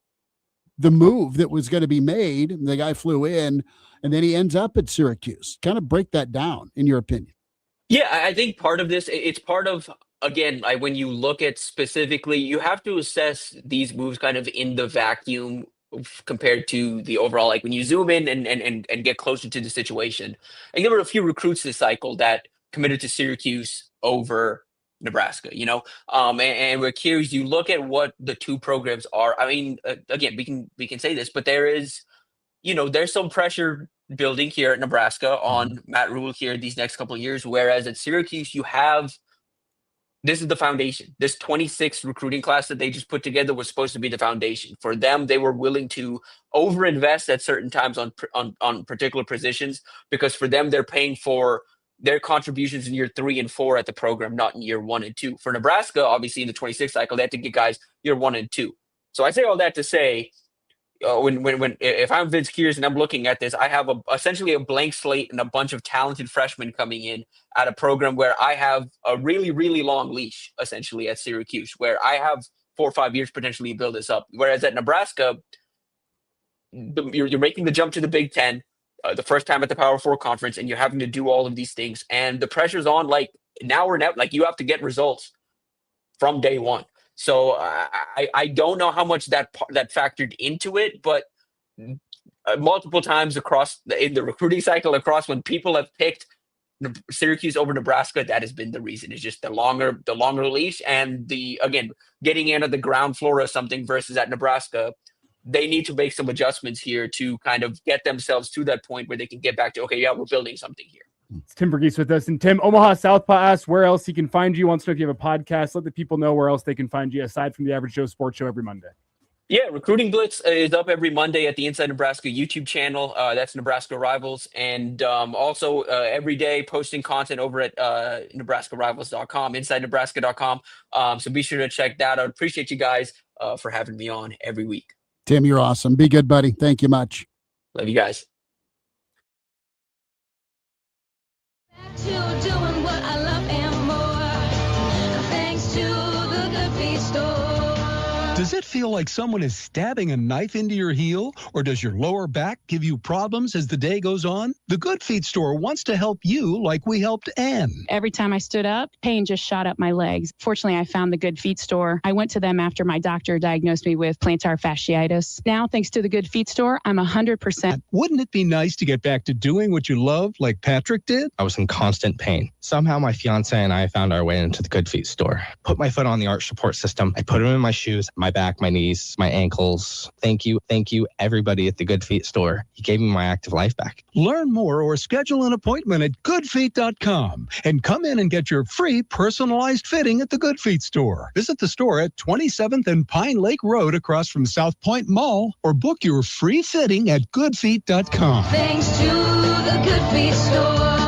the move that was going to be made. The guy flew in, and then he ends up at Syracuse. Kind of break that down, in your opinion. Yeah, I think part of this, it's part of, again, like when you look at specifically, you have to assess these moves kind of in the vacuum compared to the overall, like when you zoom in and get closer to the situation. And there were a few recruits this cycle that committed to Syracuse over Nebraska, and we're curious, you look at what the two programs are. I mean, again, we can say this, but there is, there's some pressure building here at Nebraska on Matt Rule here these next couple of years, whereas at Syracuse, this is the foundation. This 26 recruiting class that they just put together was supposed to be the foundation. For them, they were willing to overinvest at certain times on particular positions because for them, they're paying for their contributions in year 3 and 4 at the program, not in year 1 and 2. For Nebraska, obviously in the 26 cycle, they had to get guys year 1 and 2. So I say all that to say, if I'm Vince Kears and I'm looking at this, I have essentially a blank slate and a bunch of talented freshmen coming in at a program where I have a really, really long leash, essentially at Syracuse, where I have 4 or 5 years potentially to build this up. Whereas at Nebraska, you're making the jump to the Big Ten. The first time at the Power 4 conference, and you're having to do all of these things, and the pressure's on. Like now or never. Like you have to get results from day one. So I don't know how much that factored into it, but multiple times in the recruiting cycle across when people have picked Syracuse over Nebraska, that has been the reason. It's just the longer leash and getting in at the ground floor or something versus at Nebraska. They need to make some adjustments here to kind of get themselves to that point where they can get back to, okay, yeah, we're building something here. It's Tim Verghese with us. And Tim, Omaha Southpaw asks where else he can find you. Wants to know if you have a podcast. Let the people know where else they can find you aside from the Average Joe Sports Show every Monday. Yeah, Recruiting Blitz is up every Monday at the Inside Nebraska YouTube channel. That's Nebraska Rivals. And also every day posting content over at NebraskaRivals.com, InsideNebraska.com. So be sure to check that out. Appreciate you guys for having me on every week. Tim, you're awesome. Be good, buddy. Thank you much. Love you guys. Doing what I love and more. Thanks to the good beat store. Does it feel like someone is stabbing a knife into your heel? Or does your lower back give you problems as the day goes on? The Good Feet store wants to help you like we helped Ann. Every time I stood up, pain just shot up my legs. Fortunately, I found the Good Feet store. I went to them after my doctor diagnosed me with plantar fasciitis. Now, thanks to the Good Feet store, I'm 100%. Wouldn't it be nice to get back to doing what you love like Patrick did? I was in constant pain. Somehow my fiance and I found our way into the Good Feet store. Put my foot on the arch support system. I put them in my shoes, my back, my knees, my ankles. Thank you, everybody at the Good Feet store. You gave me my active life back. Learn more or schedule an appointment at goodfeet.com and come in and get your free personalized fitting at the Good Feet store. Visit the store at 27th and Pine Lake Road across from South Point Mall or book your free fitting at goodfeet.com. Thanks to the Good Feet store.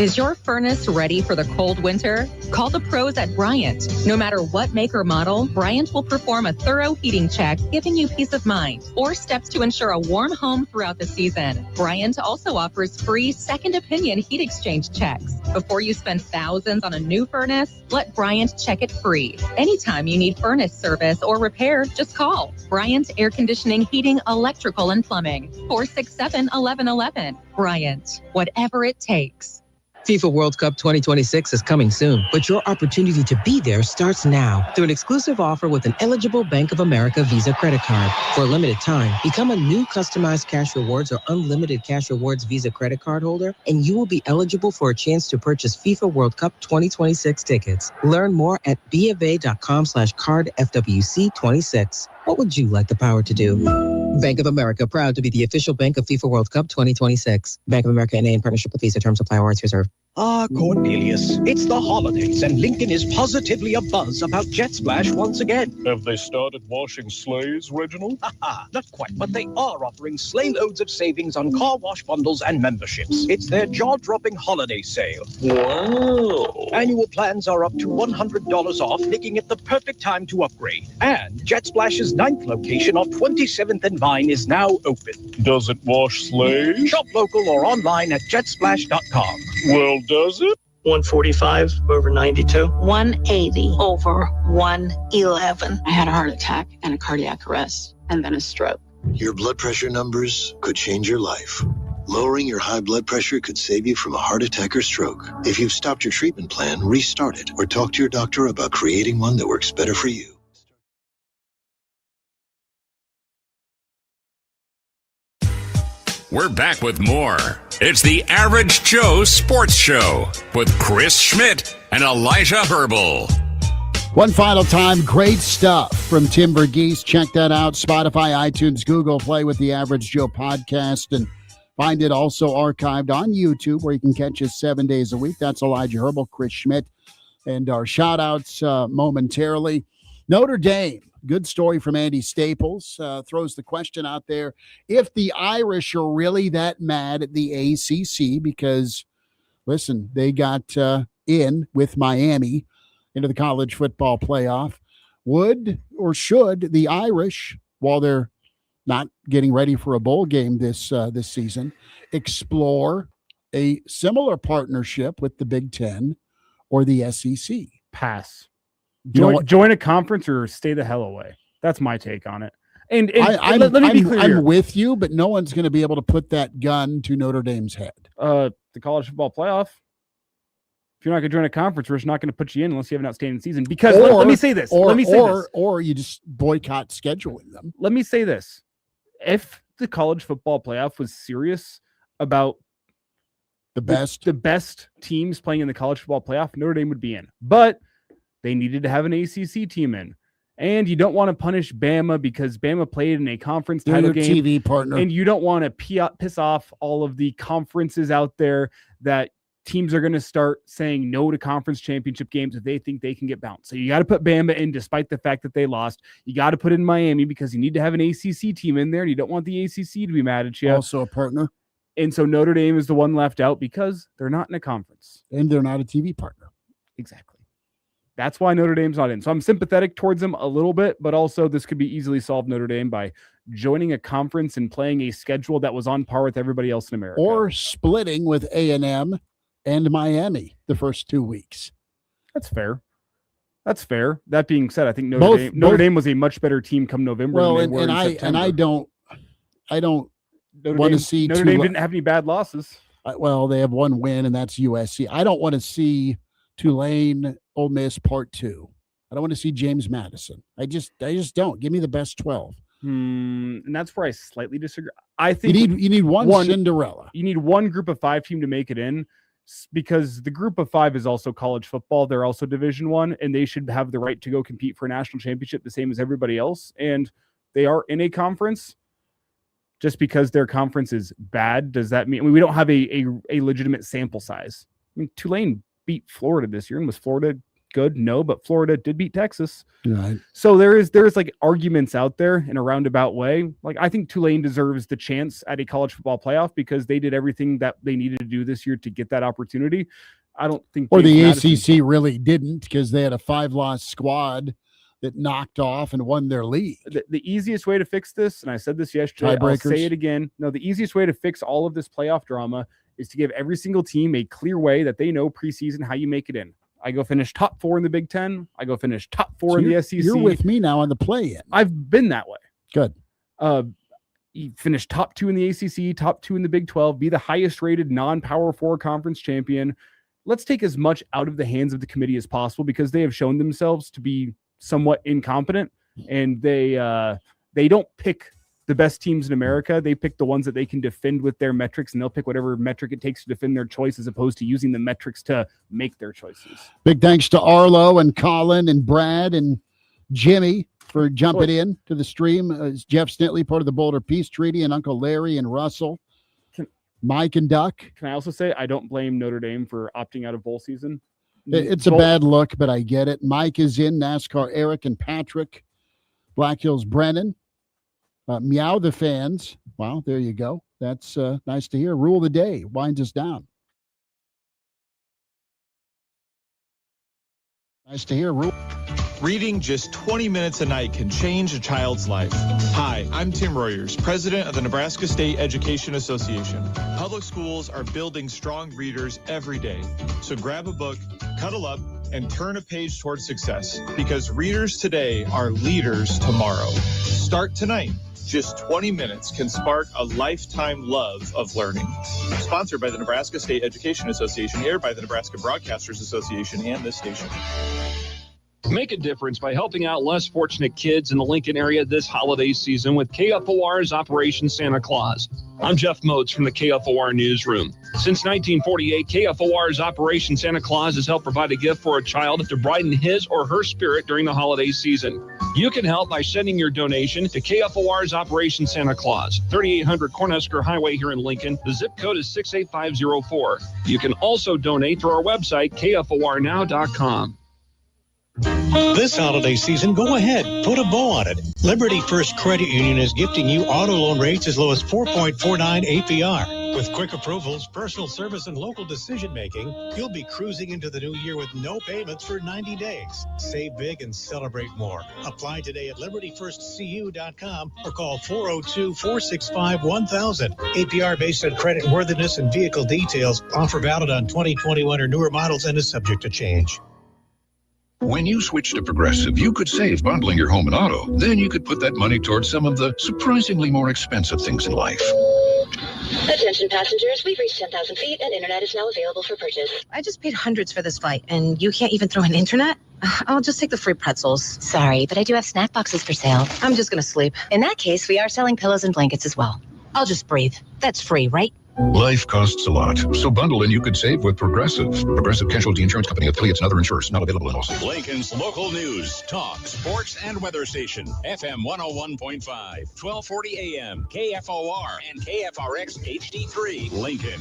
Is your furnace ready for the cold winter? Call the pros at Bryant. No matter what make or model, Bryant will perform a thorough heating check, giving you peace of mind, or steps to ensure a warm home throughout the season. Bryant also offers free second opinion heat exchange checks. Before you spend thousands on a new furnace, let Bryant check it free. Anytime you need furnace service or repair, just call Bryant Air Conditioning, Heating, Electrical, and Plumbing, 467-1111. Bryant, whatever it takes. FIFA World Cup 2026 is coming soon, but your opportunity to be there starts now through an exclusive offer with an eligible Bank of America Visa credit card. For a limited time, become a new customized cash rewards or unlimited cash rewards Visa credit card holder, and you will be eligible for a chance to purchase FIFA World Cup 2026 tickets. Learn more at BofA.com/cardFWC26. What would you like the power to do? Bank of America, proud to be the official bank of FIFA World Cup 2026. Bank of America NA in partnership with Visa. Terms apply. Rights reserved. Ah, Cornelius, it's the holidays and Lincoln is positively abuzz about Jet Splash once again. Have they started washing sleighs, Reginald? Haha, not quite, but they are offering sleigh loads of savings on car wash bundles and memberships. It's their jaw-dropping holiday sale. Wow. Annual plans are up to $100 off, making it the perfect time to upgrade. And Jet Splash's 9th location on 27th and Vine is now open. Does it wash sleighs? Shop local or online at jetsplash.com. Well, does it? 145 over 92. 180 over 111. I had a heart attack and a cardiac arrest and then a stroke. Your blood pressure numbers could change your life. Lowering your high blood pressure could save you from a heart attack or stroke. If you've stopped your treatment plan, restart it or talk to your doctor about creating one that works better for you. We're back with more. It's the Average Joe Sports Show with Chris Schmidt and Elijah Herbel. One final time, great stuff from Tim Verghese. Check that out. Spotify, iTunes, Google Play with the Average Joe podcast, and find it also archived on YouTube where you can catch us 7 days a week. That's Elijah Herbel, Chris Schmidt, and our shout-outs momentarily. Notre Dame. Good story from Andy Staples. Throws the question out there, if the Irish are really that mad at the ACC because, listen, they got in with Miami into the college football playoff, would or should the Irish, while they're not getting ready for a bowl game this season, explore a similar partnership with the Big Ten or the SEC? Pass. Join a conference or stay the hell away. That's my take on it. And let me be clear. I'm with you, but no one's going to be able to put that gun to Notre Dame's head. The college football playoff. If you're not going to join a conference, we're just not going to put you in unless you have an outstanding season. Because let me say this. Or you just boycott scheduling them. Let me say this. If the college football playoff was serious about the best teams playing in the college football playoff, Notre Dame would be in. But they needed to have an ACC team in. And you don't want to punish Bama because Bama played in a conference title game. TV partner. And you don't want to piss off all of the conferences out there that teams are going to start saying no to conference championship games if they think they can get bounced. So you got to put Bama in despite the fact that they lost. You got to put in Miami because you need to have an ACC team in there. And you don't want the ACC to be mad at you. Also a partner. And so Notre Dame is the one left out because they're not in a conference. And they're not a TV partner. Exactly. That's why Notre Dame's not in. So I'm sympathetic towards them a little bit, but also this could be easily solved Notre Dame by joining a conference and playing a schedule that was on par with everybody else in America. Or splitting with A&M and Miami the first 2 weeks. That's fair. That's fair. That being said, I think Notre Dame was a much better team come November. Well, than they were in I don't want to see Notre Dame didn't have any bad losses. Well, they have one win, and that's USC. I don't want to see Tulane, Ole Miss Part 2. I don't want to see James Madison. I just don't. Give me the best 12. And that's where I slightly disagree. I think you need one Cinderella. You need one group of 5 team to make it in, because the group of 5 is also college football. They're also Division I, and they should have the right to go compete for a national championship the same as everybody else. And they are in a conference. Just because their conference is bad, does that mean we don't have a legitimate sample size? I mean, Tulane beat Florida this year, and was Florida good? No, but Florida did beat Texas. Right. So there's like arguments out there in a roundabout way. Like, I think Tulane deserves the chance at a college football playoff because they did everything that they needed to do this year to get that opportunity. I don't think, or the ACC really didn't, because they had a 5-loss squad that knocked off and won their league. The easiest way to fix this, and I said this yesterday, I'll say it again. No, the easiest way to fix all of this playoff drama is to give every single team a clear way that they know preseason how you make it in. I go finish top 4 in the Big Ten. I go finish top 4 in the SEC. You're with me now on the play-in. I've been that way. Good. You finish top 2 in the ACC, top 2 in the Big 12, be the highest rated non-Power 4 conference champion. Let's take as much out of the hands of the committee as possible, because they have shown themselves to be somewhat incompetent, and they don't pick the best teams in America. They pick the ones that they can defend with their metrics, and they'll pick whatever metric it takes to defend their choice, as opposed to using the metrics to make their choices. Big thanks to Arlo and Colin and Brad and Jimmy for jumping in to the stream. Jeff Snitley, part of the Boulder Peace Treaty, and Uncle Larry and Russell, Mike and Duck. Can I also say I don't blame Notre Dame for opting out of bowl season? It's a bad look, but I get it. Mike is in. NASCAR Eric and Patrick. Black Hills Brennan. Meow the fans. Wow, there you go. That's nice to hear. Rule of the day winds us down. Nice to hear. Reading just 20 minutes a night can change a child's life. Hi, I'm Tim Royers, president of the Nebraska State Education Association. Public schools are building strong readers every day. So grab a book, cuddle up, and turn a page towards success, because readers today are leaders tomorrow. Start tonight. Just 20 minutes can spark a lifetime love of learning. Sponsored by the Nebraska State Education Association, aired by the Nebraska Broadcasters Association and this station. Make a difference by helping out less fortunate kids in the Lincoln area this holiday season with KFOR's Operation Santa Claus. I'm Jeff Moats from the KFOR Newsroom. Since 1948, KFOR's Operation Santa Claus has helped provide a gift for a child to brighten his or her spirit during the holiday season. You can help by sending your donation to KFOR's Operation Santa Claus, 3800 Cornhusker Highway here in Lincoln. The zip code is 68504. You can also donate through our website, KFORnow.com. This holiday season, go ahead, put a bow on it. Liberty First Credit Union is gifting you auto loan rates as low as 4.49 APR. With quick approvals, personal service, and local decision-making, you'll be cruising into the new year with no payments for 90 days. Save big and celebrate more. Apply today at libertyfirstcu.com or call 402-465-1000. APR based on credit worthiness and vehicle details. Offer valid on 2021 or newer models and is subject to change. When you switch to Progressive, you could save bundling your home and auto. Then you could put that money towards some of the surprisingly more expensive things in life. Attention passengers, we've reached 10,000 feet and internet is now available for purchase. I just paid hundreds for this flight, and you can't even throw in internet? I'll just take the free pretzels. Sorry, but I do have snack boxes for sale. I'm just going to sleep. In that case, we are selling pillows and blankets as well. I'll just breathe. That's free, right? Life costs a lot, so bundle and you could save with Progressive. Progressive Casualty Insurance Company, affiliates, and other insurers. Not available in all states. Lincoln's local news, talk, sports, and weather station. FM 101.5, 1240 AM, KFOR, and KFRX HD3, Lincoln.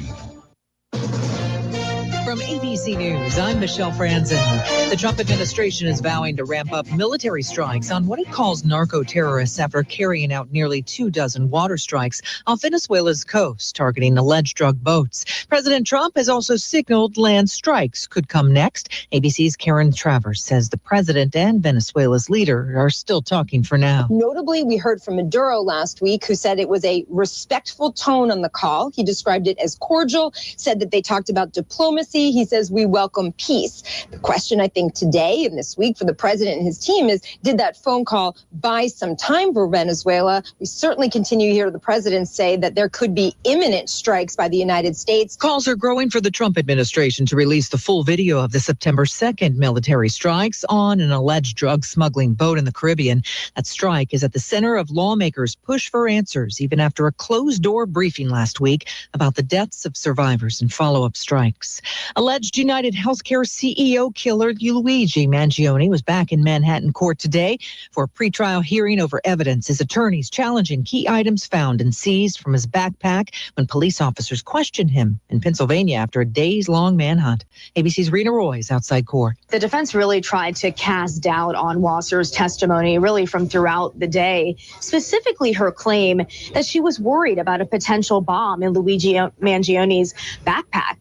From ABC News, I'm Michelle Franzen. The Trump administration is vowing to ramp up military strikes on what it calls narco-terrorists after carrying out nearly 24 water strikes off Venezuela's coast, targeting alleged drug boats. President Trump has also signaled land strikes could come next. ABC's Karen Travers says the president and Venezuela's leader are still talking for now. Notably, we heard from Maduro last week, who said it was a respectful tone on the call. He described it as cordial, said that they talked about diplomacy diplomacy. He says we welcome peace. The question, I think, today and this week for the president and his team is, did that phone call buy some time for Venezuela? We certainly continue to hear the president say that there could be imminent strikes by the United States. Calls are growing for the Trump administration to release the full video of the September 2nd military strikes on an alleged drug smuggling boat in the Caribbean. That strike is at the center of lawmakers' push for answers, even after a closed-door briefing last week about the deaths of survivors and follow-up strikes. Alleged United Healthcare CEO killer Luigi Mangione was back in Manhattan court today for a pretrial hearing over evidence. His attorneys challenging key items found and seized from his backpack when police officers questioned him in Pennsylvania after a days-long manhunt. ABC's Rena Roy is outside court. The defense really tried to cast doubt on Wasser's testimony really from throughout the day, specifically her claim that she was worried about a potential bomb in Luigi Mangione's backpack.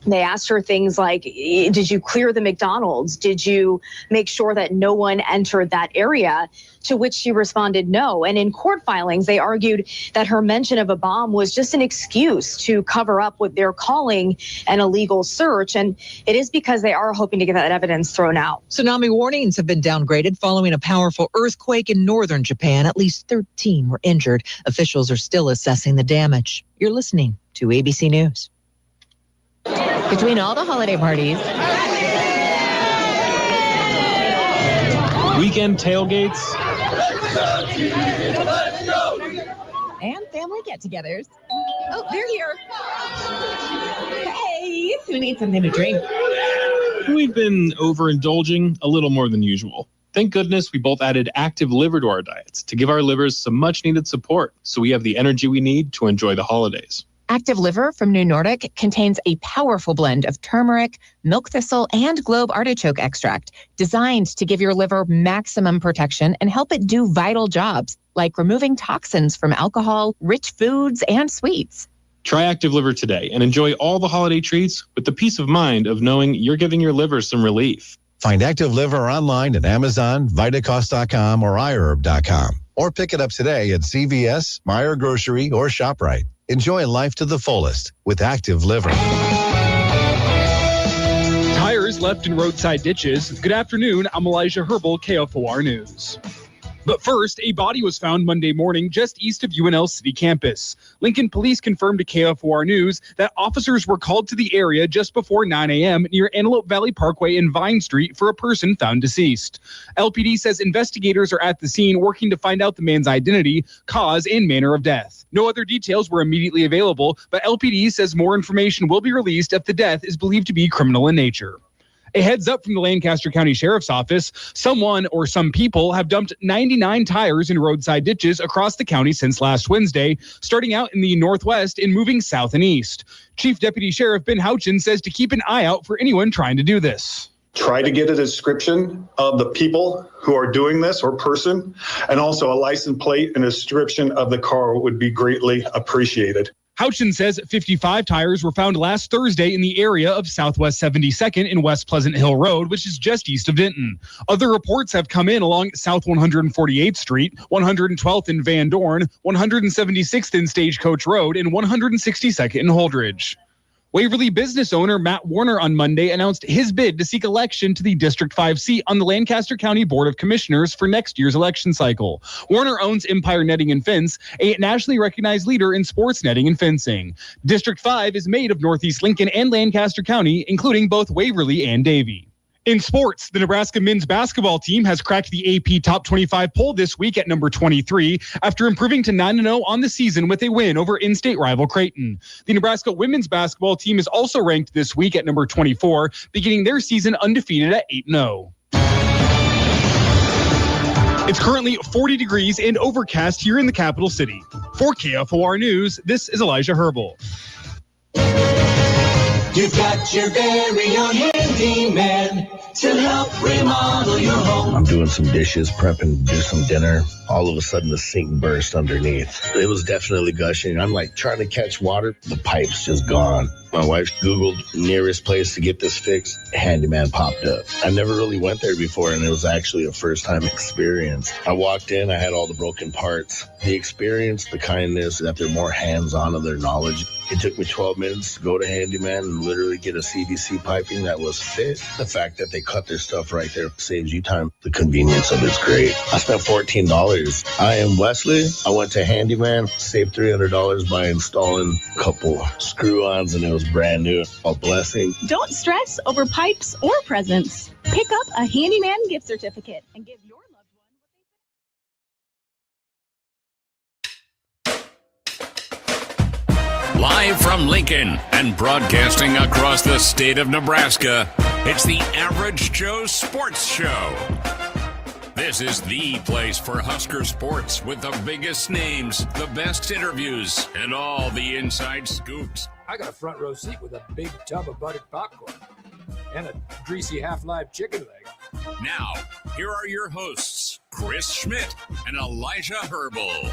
They asked her things like, did you clear the McDonald's? Did you make sure that no one entered that area? To which she responded no. And in court filings, they argued that her mention of a bomb was just an excuse to cover up what they're calling an illegal search. And it is because they are hoping to get that evidence thrown out. Tsunami warnings have been downgraded following a powerful earthquake in northern Japan. At least 13 were injured. Officials are still assessing the damage. You're listening to ABC News. Between all the holiday parties, weekend tailgates, and family get-togethers. Oh, they're here. Hey, we need something to drink. we've been overindulging a little more than usual. Thank goodness we both added active liver to our diets to give our livers some much-needed support so we have the energy we need to enjoy the holidays. Active Liver from New Nordic contains a powerful blend of turmeric, milk thistle, and globe artichoke extract designed to give your liver maximum protection and help it do vital jobs like removing toxins from alcohol, rich foods, and sweets. Try Active Liver today and enjoy all the holiday treats with the peace of mind of knowing you're giving your liver some relief. Find Active Liver online at Amazon, Vitacost.com, or iHerb.com. Or pick it up today at CVS, Meijer Grocery, or ShopRite. Enjoy life to the fullest with Active Liver. Tires left in roadside ditches. Good afternoon. I'm Elijah Herbel, KFOR News. But first, a body was found Monday morning just east of UNL City campus. Lincoln police confirmed to KFOR News that officers were called to the area just before 9 a.m. near Antelope Valley Parkway and Vine Street for a person found deceased. LPD says investigators are at the scene working to find out the man's identity, cause, and manner of death. No other details were immediately available, but LPD says more information will be released if the death is believed to be criminal in nature. A heads up from the Lancaster County Sheriff's Office. Someone or some people have dumped 99 tires in roadside ditches across the county since last Wednesday, starting out in the northwest and moving south and east. Chief Deputy Sheriff Ben Houchin says to keep an eye out for anyone trying to do this. Try to get a description of the people who are doing this or person, and also a license plate and a description of the car would be greatly appreciated. Houchin says 55 tires were found last Thursday in the area of Southwest 72nd and West Pleasant Hill Road, which is just east of Denton. Other reports have come in along South 148th Street, 112th in Van Dorn, 176th in Stagecoach Road, and 162nd in Holdridge. Waverly business owner Matt Warner on Monday announced his bid to seek election to the District 5 seat on the Lancaster County Board of Commissioners for next year's election cycle. Warner owns Empire Netting and Fence, a nationally recognized leader in sports netting and fencing. District 5 is made of Northeast Lincoln and Lancaster County, including both Waverly and Davie. In sports, the Nebraska men's basketball team has cracked the AP Top 25 poll this week at number 23 after improving to 9-0 on the season with a win over in-state rival Creighton. The Nebraska women's basketball team is also ranked this week at number 24, beginning their season undefeated at 8-0. It's currently 40 degrees and overcast here in the capital city. For KFOR News, this is Elijah Herbel. You've got your very own handyman to help remodel your home. I'm doing some dishes, prepping to do some dinner. all of a sudden the sink burst underneath. It was definitely gushing. I'm like trying to catch water. The pipe's just gone. My wife Googled nearest place to get this fixed. Handyman popped up. I never really went there before, and it was actually a first-time experience. I walked in, I had all the broken parts. The experience, the kindness, that they're more hands-on of their knowledge. It took me 12 minutes to go to Handyman and literally get a CVC piping that was fit. The fact that they cut their stuff right there saves you time. The convenience of it's great. I spent $14. I am Wesley. I went to Handyman, saved $300 by installing a couple screw-ons, and it was brand new. A blessing. Don't stress over pipes or presents. Pick up a Handyman gift certificate and give your loved one. Live from Lincoln and broadcasting across the state of Nebraska, it's the Average Joe Sports Show. This is the place for Husker sports with the biggest names, the best interviews, and all the inside scoops. I got a front row seat with a big tub of buttered popcorn and a greasy half-live chicken leg. Now, here are your hosts, Chris Schmidt and Elijah Herbel.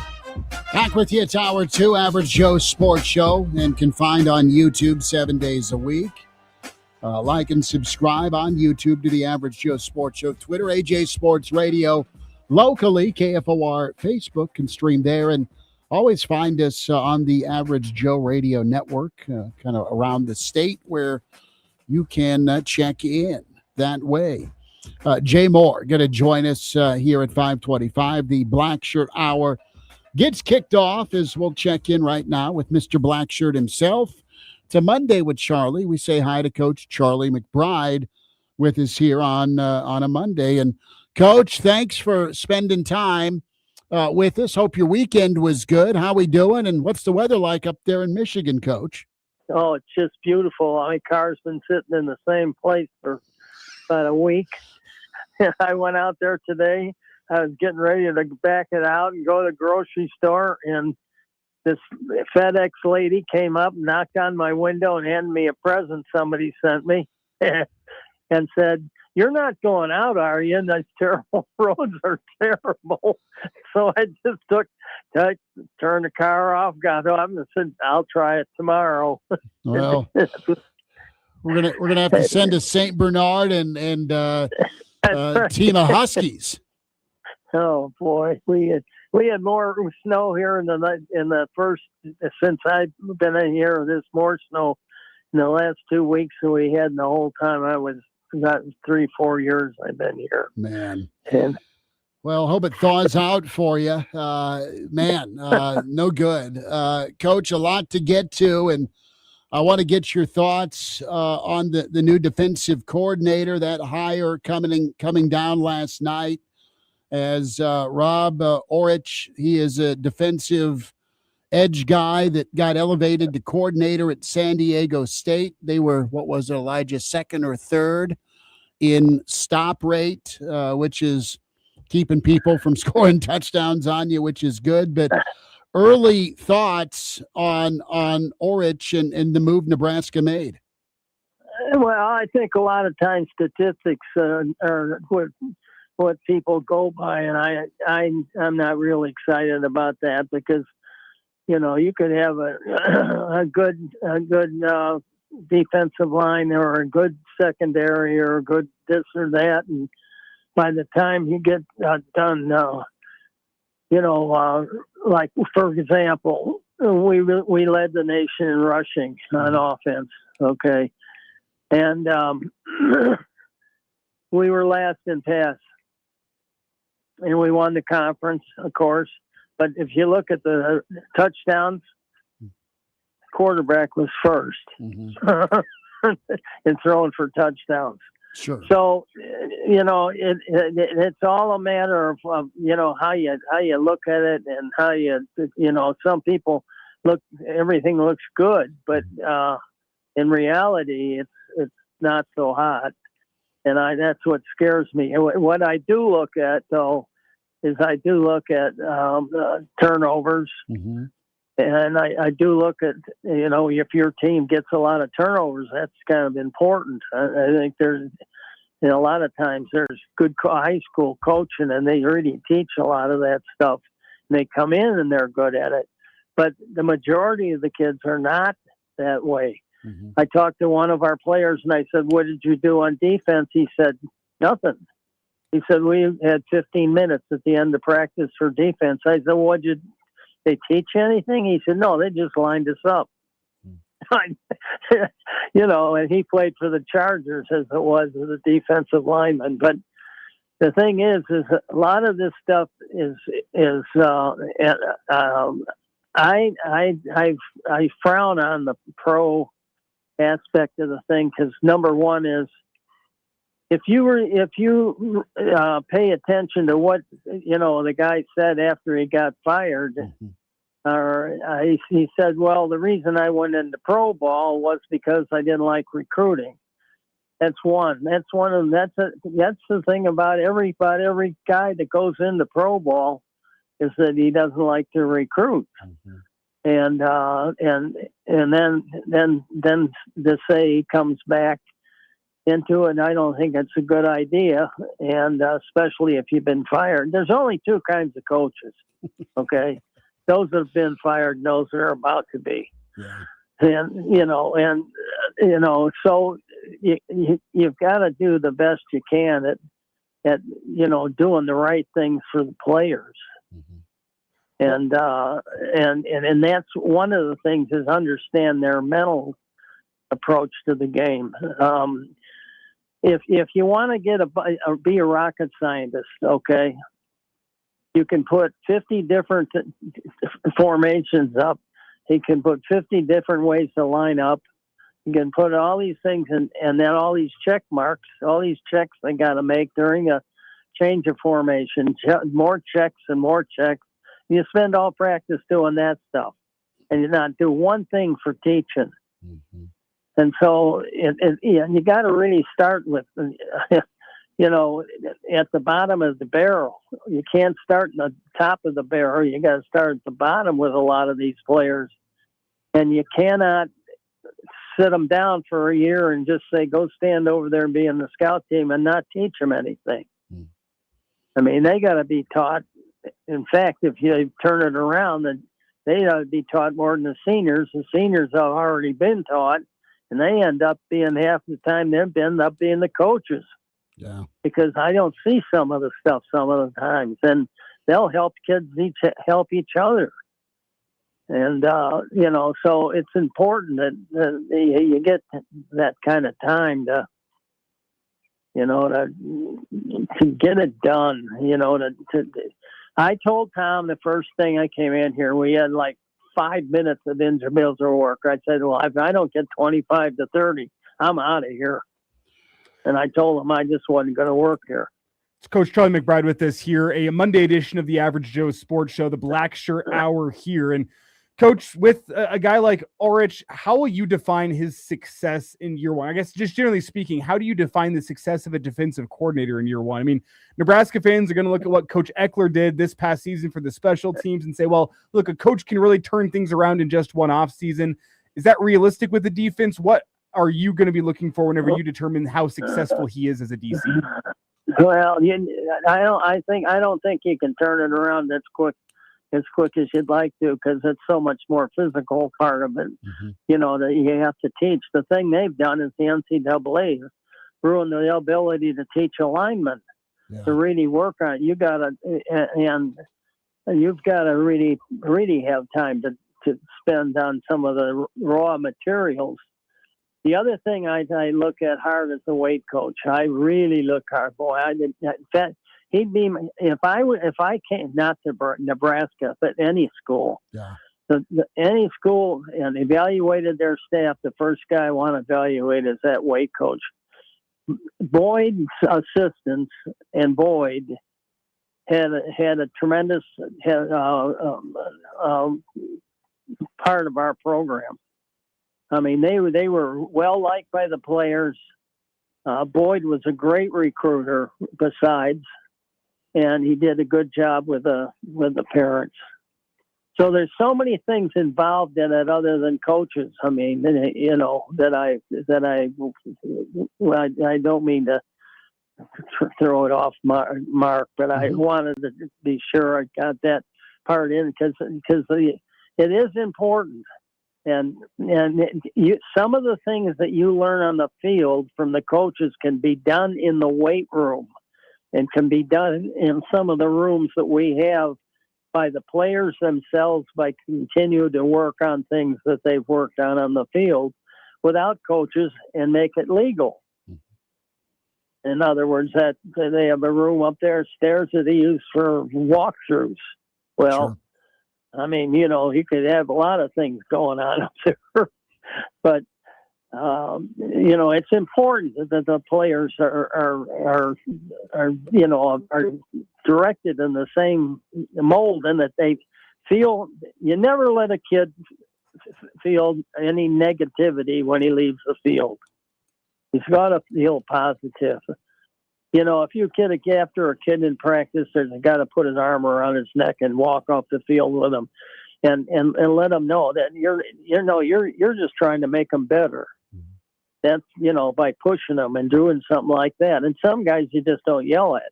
Back with you. It's Hour 2, Average Joe Sports Show, and can find on YouTube 7 days a week. Like and subscribe on YouTube to the Average Joe Sports Show. Twitter, AJ Sports Radio. Locally, KFOR Facebook can stream there. And always find us on the Average Joe Radio Network, kind of around the state where you can check in that way. Jay Moore going to join us here at 5:25. The Blackshirt Hour gets kicked off as we'll check in right now with Mr. Blackshirt himself. It's a Monday with Charlie. We say hi to Coach Charlie McBride with us here on a Monday. And Coach, thanks for spending time with us. Hope your weekend was good. How we doing? And what's the weather like up there in Michigan, Coach? Oh, it's just beautiful. My car's been sitting in the same place for about a week. I went out there today. I was getting ready to back it out and go to the grocery store, and this FedEx lady came up, knocked on my window, and handed me a present somebody sent me and said, "You're not going out, are you? And those terrible roads are terrible." So I just turned the car off, got up, and said, "I'll try it tomorrow." Well, we're gonna have to send a St. Bernard and team of Huskies. Oh boy, we had more snow here in the first, since I've been in here. There's more snow in the last 2 weeks than we had in the whole time I was. About 3-4 years I've been here. Man. And, well, hope it thaws out for you. No good. Coach, a lot to get to, and I want to get your thoughts on the new defensive coordinator, that hire coming down last night as Rob Orich. He is a defensive edge guy that got elevated to coordinator at San Diego State. They were, what was it, Elijah, second or third in stop rate, which is keeping people from scoring touchdowns on you, which is good. But early thoughts on Orich and the move Nebraska made. Well, I think a lot of times statistics are what people go by, and I'm not really excited about that, because you could have a good defensive line or a good secondary or a good this or that, and by the time you get done, like for example, we led the nation in rushing on offense, okay, and we were last in pass, and we won the conference, of course. But if you look at the touchdowns, quarterback was first in throwing for touchdowns. Sure. So, it's all a matter of how you look at it, and how some people everything looks good, but in reality, it's not so hot, and that's what scares me. What I do look at, though, is I do look at turnovers, and I do look at, if your team gets a lot of turnovers, that's kind of important. I think And a lot of times there's good high school coaching, and they really teach a lot of that stuff. And they come in and they're good at it. But the majority of the kids are not that way. Mm-hmm. I talked to one of our players, and I said, "What did you do on defense?" He said, "Nothing." He said, "We had 15 minutes at the end of practice for defense." I said, "Well, did they teach you anything?" He said, "No, they just lined us up." You know, and he played for the Chargers as it was as a defensive lineman. But the thing is a lot of this stuff I frown on the pro aspect of the thing, because number one is, if you pay attention to what the guy said after he got fired, he said, "Well, the reason I went into pro ball was because I didn't like recruiting." That's one. That's one of them. That's the thing about every guy that goes into pro ball, is that he doesn't like to recruit. Mm-hmm. And then to say he comes back into it, I don't think it's a good idea. And especially if you've been fired. There's only two kinds of coaches. Okay. Those that have been fired and those that are about to be. Yeah. So you've got to do the best you can at doing the right things for the players. Mm-hmm. And that's one of the things, is understand their mental approach to the game. If you want to be a rocket scientist, okay, you can put 50 different formations up. You can put 50 different ways to line up. You can put all these things and then all these check marks, all these checks they got to make during a change of formation, more checks and more checks. You spend all practice doing that stuff, and you not do one thing for teaching. Mm-hmm. And so you got to really start with, at the bottom of the barrel. You can't start at the top of the barrel. You got to start at the bottom with a lot of these players. And you cannot sit them down for a year and just say, go stand over there and be in the scout team, and not teach them anything. Mm. I mean, they got to be taught. In fact, if you turn it around, then they ought to be taught more than the seniors. The seniors have already been taught, and they end up being, half the time they've been up being the coaches. Yeah. Because I don't see some of the stuff some of the times, and they'll help kids help each other. And, so it's important that you get that kind of time to get it done, I told Tom the first thing I came in here, we had like 5 minutes of individual work. I said, well, if I don't get 25 to 30, I'm out of here. And I told him I just wasn't going to work here. It's Coach Charlie McBride with us here, a Monday edition of the Average Joe Sports Show, the Blackshirt Hour here. And Coach, with a guy like Ulrich, how will you define his success in year one? I guess just generally speaking, how do you define the success of a defensive coordinator in year one? I mean, Nebraska fans are going to look at what Coach Eckler did this past season for the special teams and say, well, look, a coach can really turn things around in just one off season. Is that realistic with the defense? What are you going to be looking for whenever you determine how successful he is as a DC? Well, I don't think you can turn it around as quick as you'd like to, because it's so much more physical part of it, that you have to teach. The thing they've done is the NCAA ruined the ability to teach alignment, to really work on it. You've got to really have time to spend on some of the raw materials. The other thing I look at hard is the weight coach. I really look hard. Boy, in fact, he'd be, if I came, not to Nebraska, but any school, any school, and evaluated their staff, the first guy I want to evaluate is that weight coach. Boyd's assistants and Boyd had a tremendous part of our program. I mean, they were well liked by the players. Boyd was a great recruiter besides, and he did a good job with the parents. So there's so many things involved in it other than coaches. I mean, that I don't mean to throw it off mark, but I wanted to be sure I got that part in because it is important. And some of the things that you learn on the field from the coaches can be done in the weight room and can be done in some of the rooms that we have by the players themselves by continue to work on things that they've worked on the field without coaches and make it legal. In other words, that they have a room up there, stairs that they use for walkthroughs. Well, sure. I mean, you could have a lot of things going on up there, but it's important that the players are directed in the same mold and that they feel. You never let a kid feel any negativity when he leaves the field. He's got to feel positive. If you after a kid in practice, there's got to put his arm around his neck and walk off the field with him, and let him know that you're just trying to make him better. That's by pushing them and doing something like that. And some guys you just don't yell at.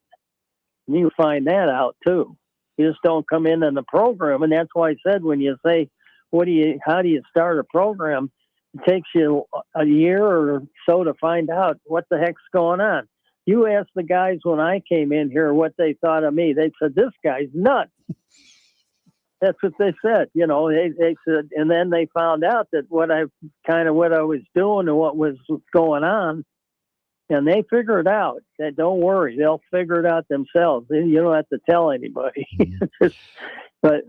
And you find that out too. You just don't come in the program, and that's why I said when you say, how do you start a program? It takes you a year or so to find out what the heck's going on. You asked the guys when I came in here what they thought of me. They said, this guy's nuts. That's what they said. They said, and then they found out that what I was doing and what was going on, and they figured out that don't worry, they'll figure it out themselves. You don't have to tell anybody. But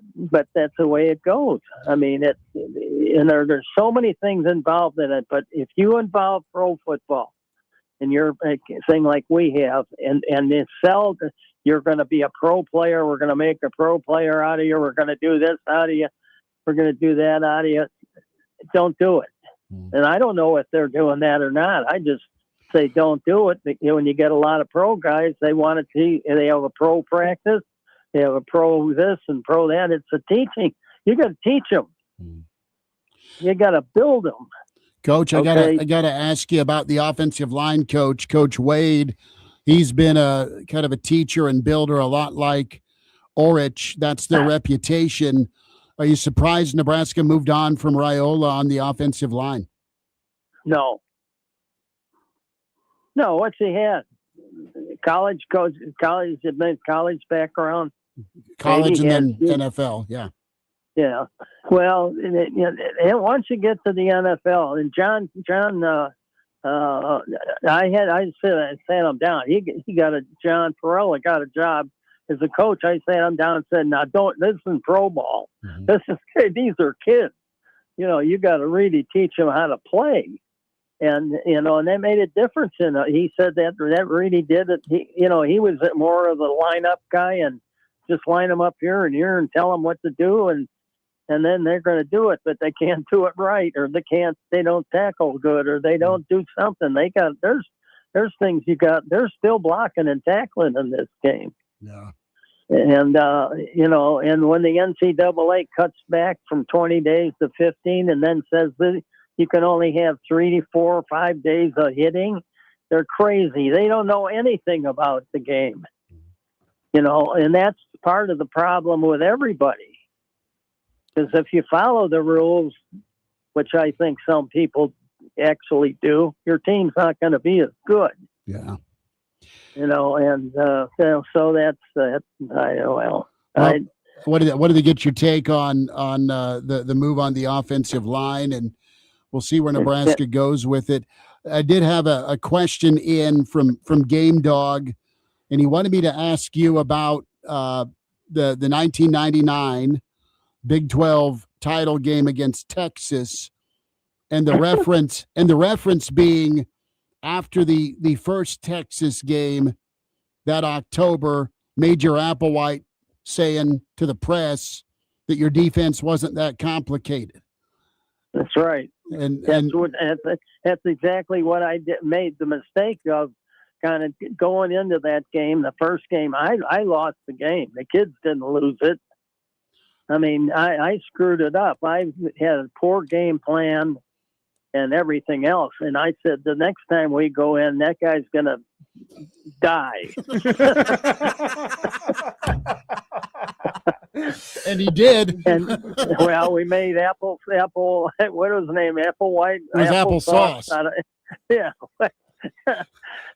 that's the way it goes. I mean, there's so many things involved in it. But if you involve pro football in your thing like we have, and it's sold, you're going to be a pro player. We're going to make a pro player out of you. We're going to do this out of you. We're going to do that out of you. Don't do it. And I don't know if they're doing that or not. I just say don't do it. When you get a lot of pro guys, they want to see. They have a pro practice. They have a pro this and pro that. It's a teaching. You got to teach them. You got to build them. Coach, okay. I gotta ask you about the offensive line coach, Coach Wade. He's been a kind of a teacher and builder, a lot like Orich. That's their reputation. Are you surprised Nebraska moved on from Raiola on the offensive line? No. What's he had? College coach, college background. College and then NFL, yeah. Yeah. Well, once you get to the NFL, and John, I sat him down. John Perella got a job as a coach. I sat him down and said, "Now this isn't pro ball. These are kids. You got to really teach them how to play." And that made a difference in it. He said that really did it. He was more of the lineup guy and just line them up here and tell them what to do, and then they're going to do it, but they can't do it right, or they don't tackle good, or they don't do something. There's things they're still blocking and tackling in this game. Yeah. And, and when the NCAA cuts back from 20 days to 15 and then says that you can only have 3, 4, 5 days of hitting, they're crazy. They don't know anything about the game, and that's part of the problem with everybody. Because if you follow the rules, which I think some people actually do, your team's not going to be as good. Yeah. So that's that. What did they get your take on the move on the offensive line, and we'll see where Nebraska goes with it. I did have a question in from Game Dog, and he wanted me to ask you about the 1999 Big 12 title game against Texas, and the reference being after the first Texas game that October, Major Applewhite saying to the press that your defense wasn't that complicated. That's right. And that's exactly what I made the mistake of, kind of going into that game. The first game, I lost the game. The kids didn't lose it. I mean, I screwed it up. I had a poor game plan and everything else. And I said, the next time we go in, that guy's going to die. And he did. And well, we made apple. What was his name? Apple white. It was applesauce. Yeah.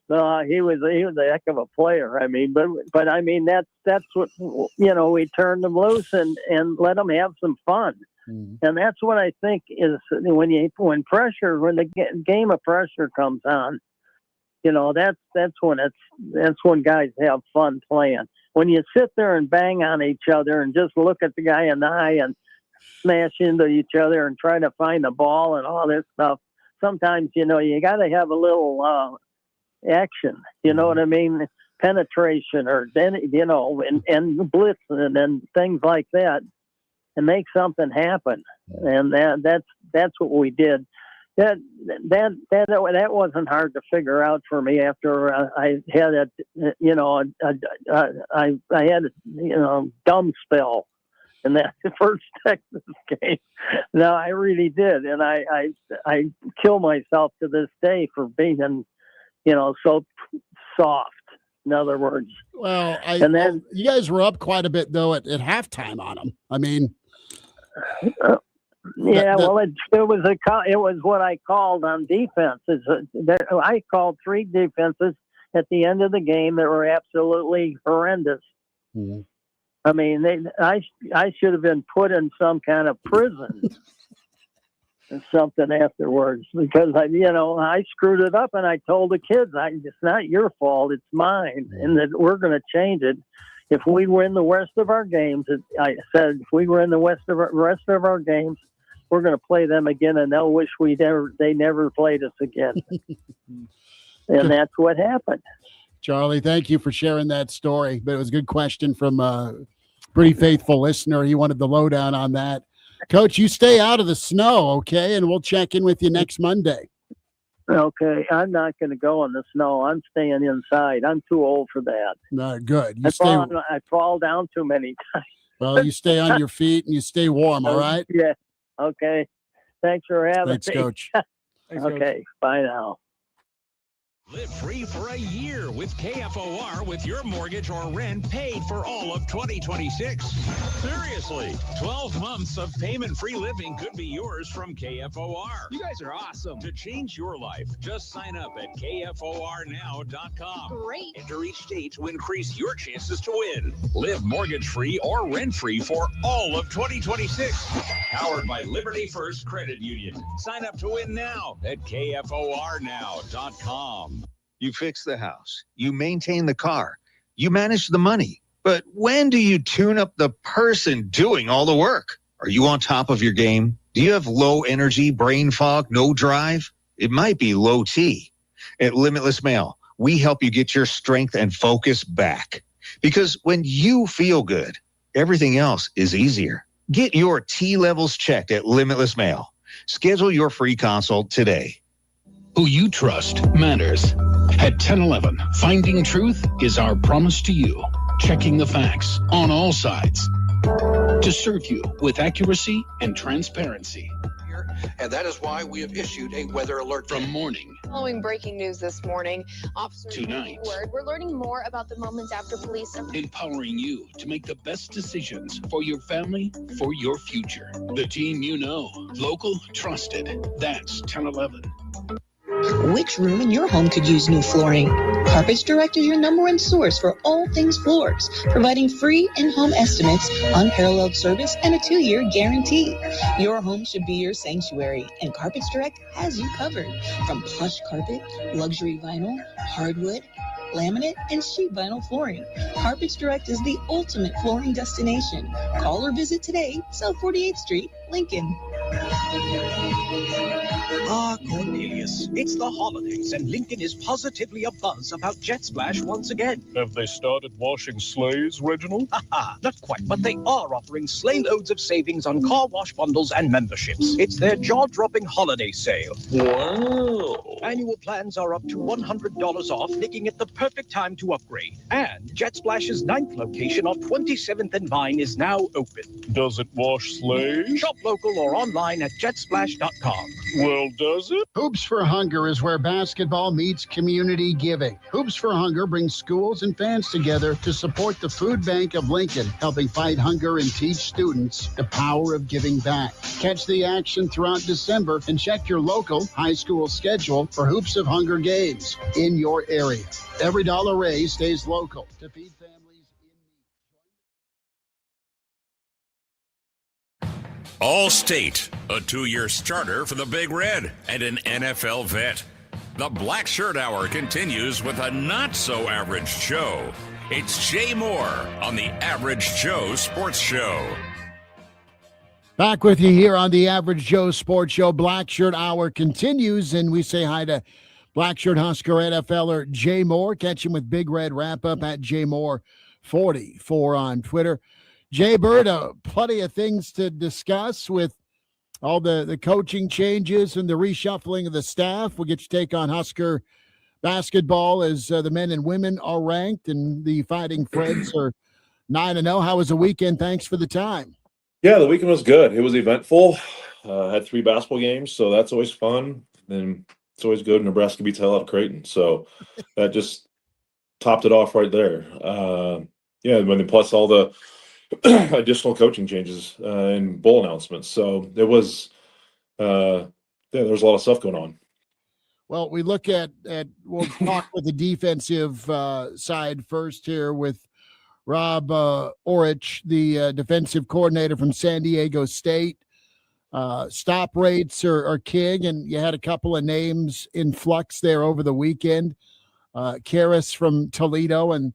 No, he was a heck of a player. I mean, but I mean that's what we turned them loose and let them have some fun. And that's what I think is when the game of pressure comes on, that's when guys have fun playing. When you sit there and bang on each other and just look at the guy in the eye and smash into each other and try to find the ball and all this stuff, sometimes, you got to have a little action. You know what I mean? Penetration or, and blitzing and things like that and make something happen. And that's what we did. That wasn't hard to figure out for me after I had I had a dumb spell in that first Texas game. No, I really did, and I kill myself to this day for being so soft. In other words, well, you guys were up quite a bit though at halftime on them. I mean. Yeah, well, it was what I called on defense. I called 3 defenses at the end of the game that were absolutely horrendous. Mm-hmm. I mean, I should have been put in some kind of prison or something afterwards because I screwed it up and I told the kids, it's not your fault, it's mine, and that we're going to change it. If we win the rest of our games, I said, if we win the rest of our games, we're going to play them again, and they'll wish they never played us again. And that's what happened. Charlie, thank you for sharing that story. But it was a good question from a pretty faithful listener. He wanted the lowdown on that. Coach, you stay out of the snow, okay? And we'll check in with you next Monday. Okay, I'm not going to go in the snow. I'm staying inside. I'm too old for that. No, good. I fall down too many times. Well, you stay on your feet and you stay warm, all right? Yeah. Okay. Thanks for having me. Thanks, Coach. Thanks, okay, Coach. Bye now. Live free for a year with KFOR with your mortgage or rent paid for all of 2026. Seriously, 12 months of payment-free living could be yours from KFOR. You guys are awesome. To change your life, just sign up at KFORnow.com. Great. Enter each state to increase your chances to win. Live mortgage-free or rent-free for all of 2026. Powered by Liberty First Credit Union. Sign up to win now at KFORnow.com. You fix the house, you maintain the car, you manage the money. But when do you tune up the person doing all the work? Are you on top of your game? Do you have low energy, brain fog, no drive? It might be low T. At Limitless Mail, we help you get your strength and focus back. Because when you feel good, everything else is easier. Get your T levels checked at Limitless Mail. Schedule your free consult today. Who you trust matters. At 1011, finding truth is our promise to you. Checking the facts on all sides to serve you with accuracy and transparency. And that is why we have issued a weather alert from morning. Following breaking news this morning, officers tonight. We're learning more about the moments after police empowering you to make the best decisions for your family, for your future. The team you know, local, trusted. That's 1011. Which room in your home could use new flooring? Carpets Direct is your #1 source for all things floors, providing free in-home estimates, unparalleled service, and a 2-year guarantee. Your home should be your sanctuary, and Carpets Direct has you covered. From plush carpet, luxury vinyl, hardwood, laminate, and sheet vinyl flooring. Carpets Direct is the ultimate flooring destination. Call or visit today, South 48th Street, Lincoln. Ah, Cornelius, it's the holidays and Lincoln is positively abuzz about Jet Splash once again. Have they started washing sleighs, Reginald? Not quite, but they are offering sleigh loads of savings on car wash bundles and memberships. It's their jaw-dropping holiday sale. Wow. Annual plans are up to $100 off, making it the perfect time to upgrade. And Jet Splash's 9th location on 27th and Vine is now open. Does it wash sleighs? Shop local or online online at jetsplash.com. Well, does it? Hoops for Hunger is where basketball meets community giving. Hoops for Hunger brings schools and fans together to support the Food Bank of Lincoln, helping fight hunger and teach students the power of giving back. Catch the action throughout December and check your local high school schedule for Hoops of Hunger games in your area. Every dollar raised stays local to feed families. All-State, a 2-year starter for the Big Red and an NFL vet. The Blackshirt Hour continues with a not-so-average show. It's Jay Moore on the Average Joe Sports Show. Back with you here on the Average Joe Sports Show. Blackshirt Hour continues, and we say hi to Blackshirt Husker NFLer Jay Moore. Catch him with Big Red Wrap-Up at JMoore44 on Twitter. Jay Bird, plenty of things to discuss with all the coaching changes and the reshuffling of the staff. We'll get your take on Husker basketball as the men and women are ranked, and the Fighting Freds are 9-0. How was the weekend? Thanks for the time. Yeah, the weekend was good. It was eventful. Had 3 basketball games, so that's always fun. And it's always good. Nebraska beats the hell out of Creighton, so that just topped it off right there. Plus all the additional coaching changes and bowl announcements. So there was there was a lot of stuff going on. Well, we look at we'll talk with the defensive side first here with Rob Orich, the defensive coordinator from San Diego State. Stop rates are king, and you had a couple of names in flux there over the weekend. Karras from Toledo, and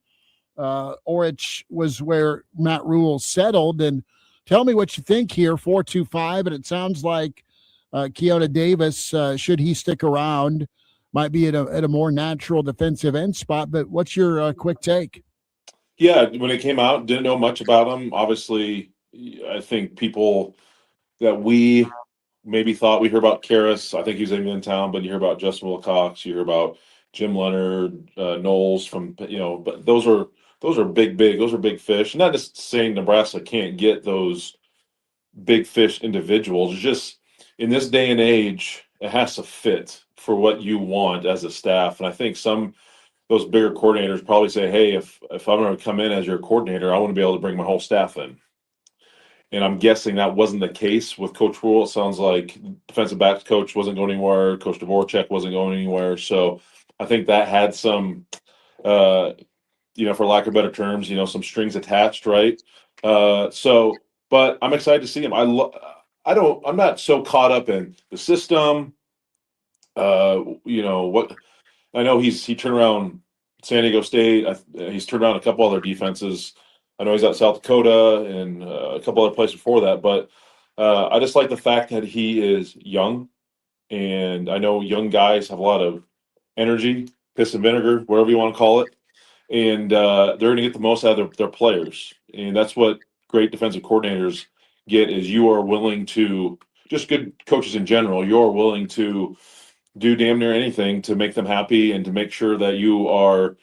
Orich was where Matt Rule settled. And tell me what you think here, 4-2-5, and it sounds like Keona Davis, should he stick around, might be at a more natural defensive end spot. But what's your quick take? Yeah, when it came out, didn't know much about him. Obviously, I think people that we maybe thought we heard about Karras. I think he's even in town, but you hear about Justin Wilcox, you hear about Jim Leonard, Knowles from, but those are big, those are big fish. Not just saying Nebraska can't get those big fish individuals. It's just in this day and age, it has to fit for what you want as a staff. And I think those bigger coordinators probably say, hey, if I'm going to come in as your coordinator, I want to be able to bring my whole staff in. And I'm guessing that wasn't the case with Coach Rule. It sounds like defensive backs coach wasn't going anywhere. Coach Dvorak wasn't going anywhere. So I think that had some, for lack of better terms, some strings attached, right? But I'm excited to see him. I'm not so caught up in the system. What I know he turned around San Diego State. He's turned around a couple other defenses. I know he's at South Dakota and a couple other places before that. But I just like the fact that he is young, and I know young guys have a lot of energy, piss and vinegar, whatever you want to call it, and they're going to get the most out of their players. And that's what great defensive coordinators get, is you are willing to, just good coaches in general, you're willing to do damn near anything to make them happy and to make sure that you are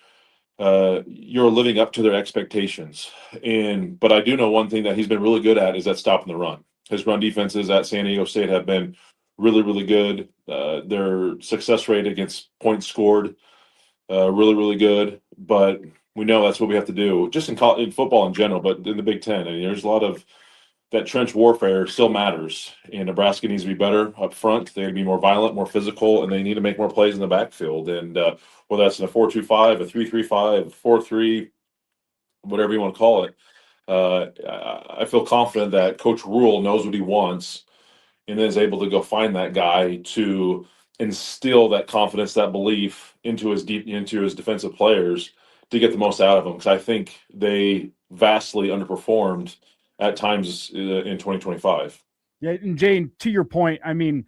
you're living up to their expectations. But I do know one thing that he's been really good at is that stopping the run. His run defenses at San Diego State have been really, really good. Their success rate against points scored, really, really good. But we know that's what we have to do, just in football in general, but in the Big Ten. And there's a lot of that trench warfare still matters. And Nebraska needs to be better up front. They need to be more violent, more physical, and they need to make more plays in the backfield. And whether that's in a 4-2-5, a 3-3-5, a 4-3, whatever you want to call it, I feel confident that Coach Rule knows what he wants and is able to go find that guy to instill that confidence, that belief into his defensive players to get the most out of them. Because I think they vastly underperformed at times in 2025. Yeah, and Jane, to your point, I mean,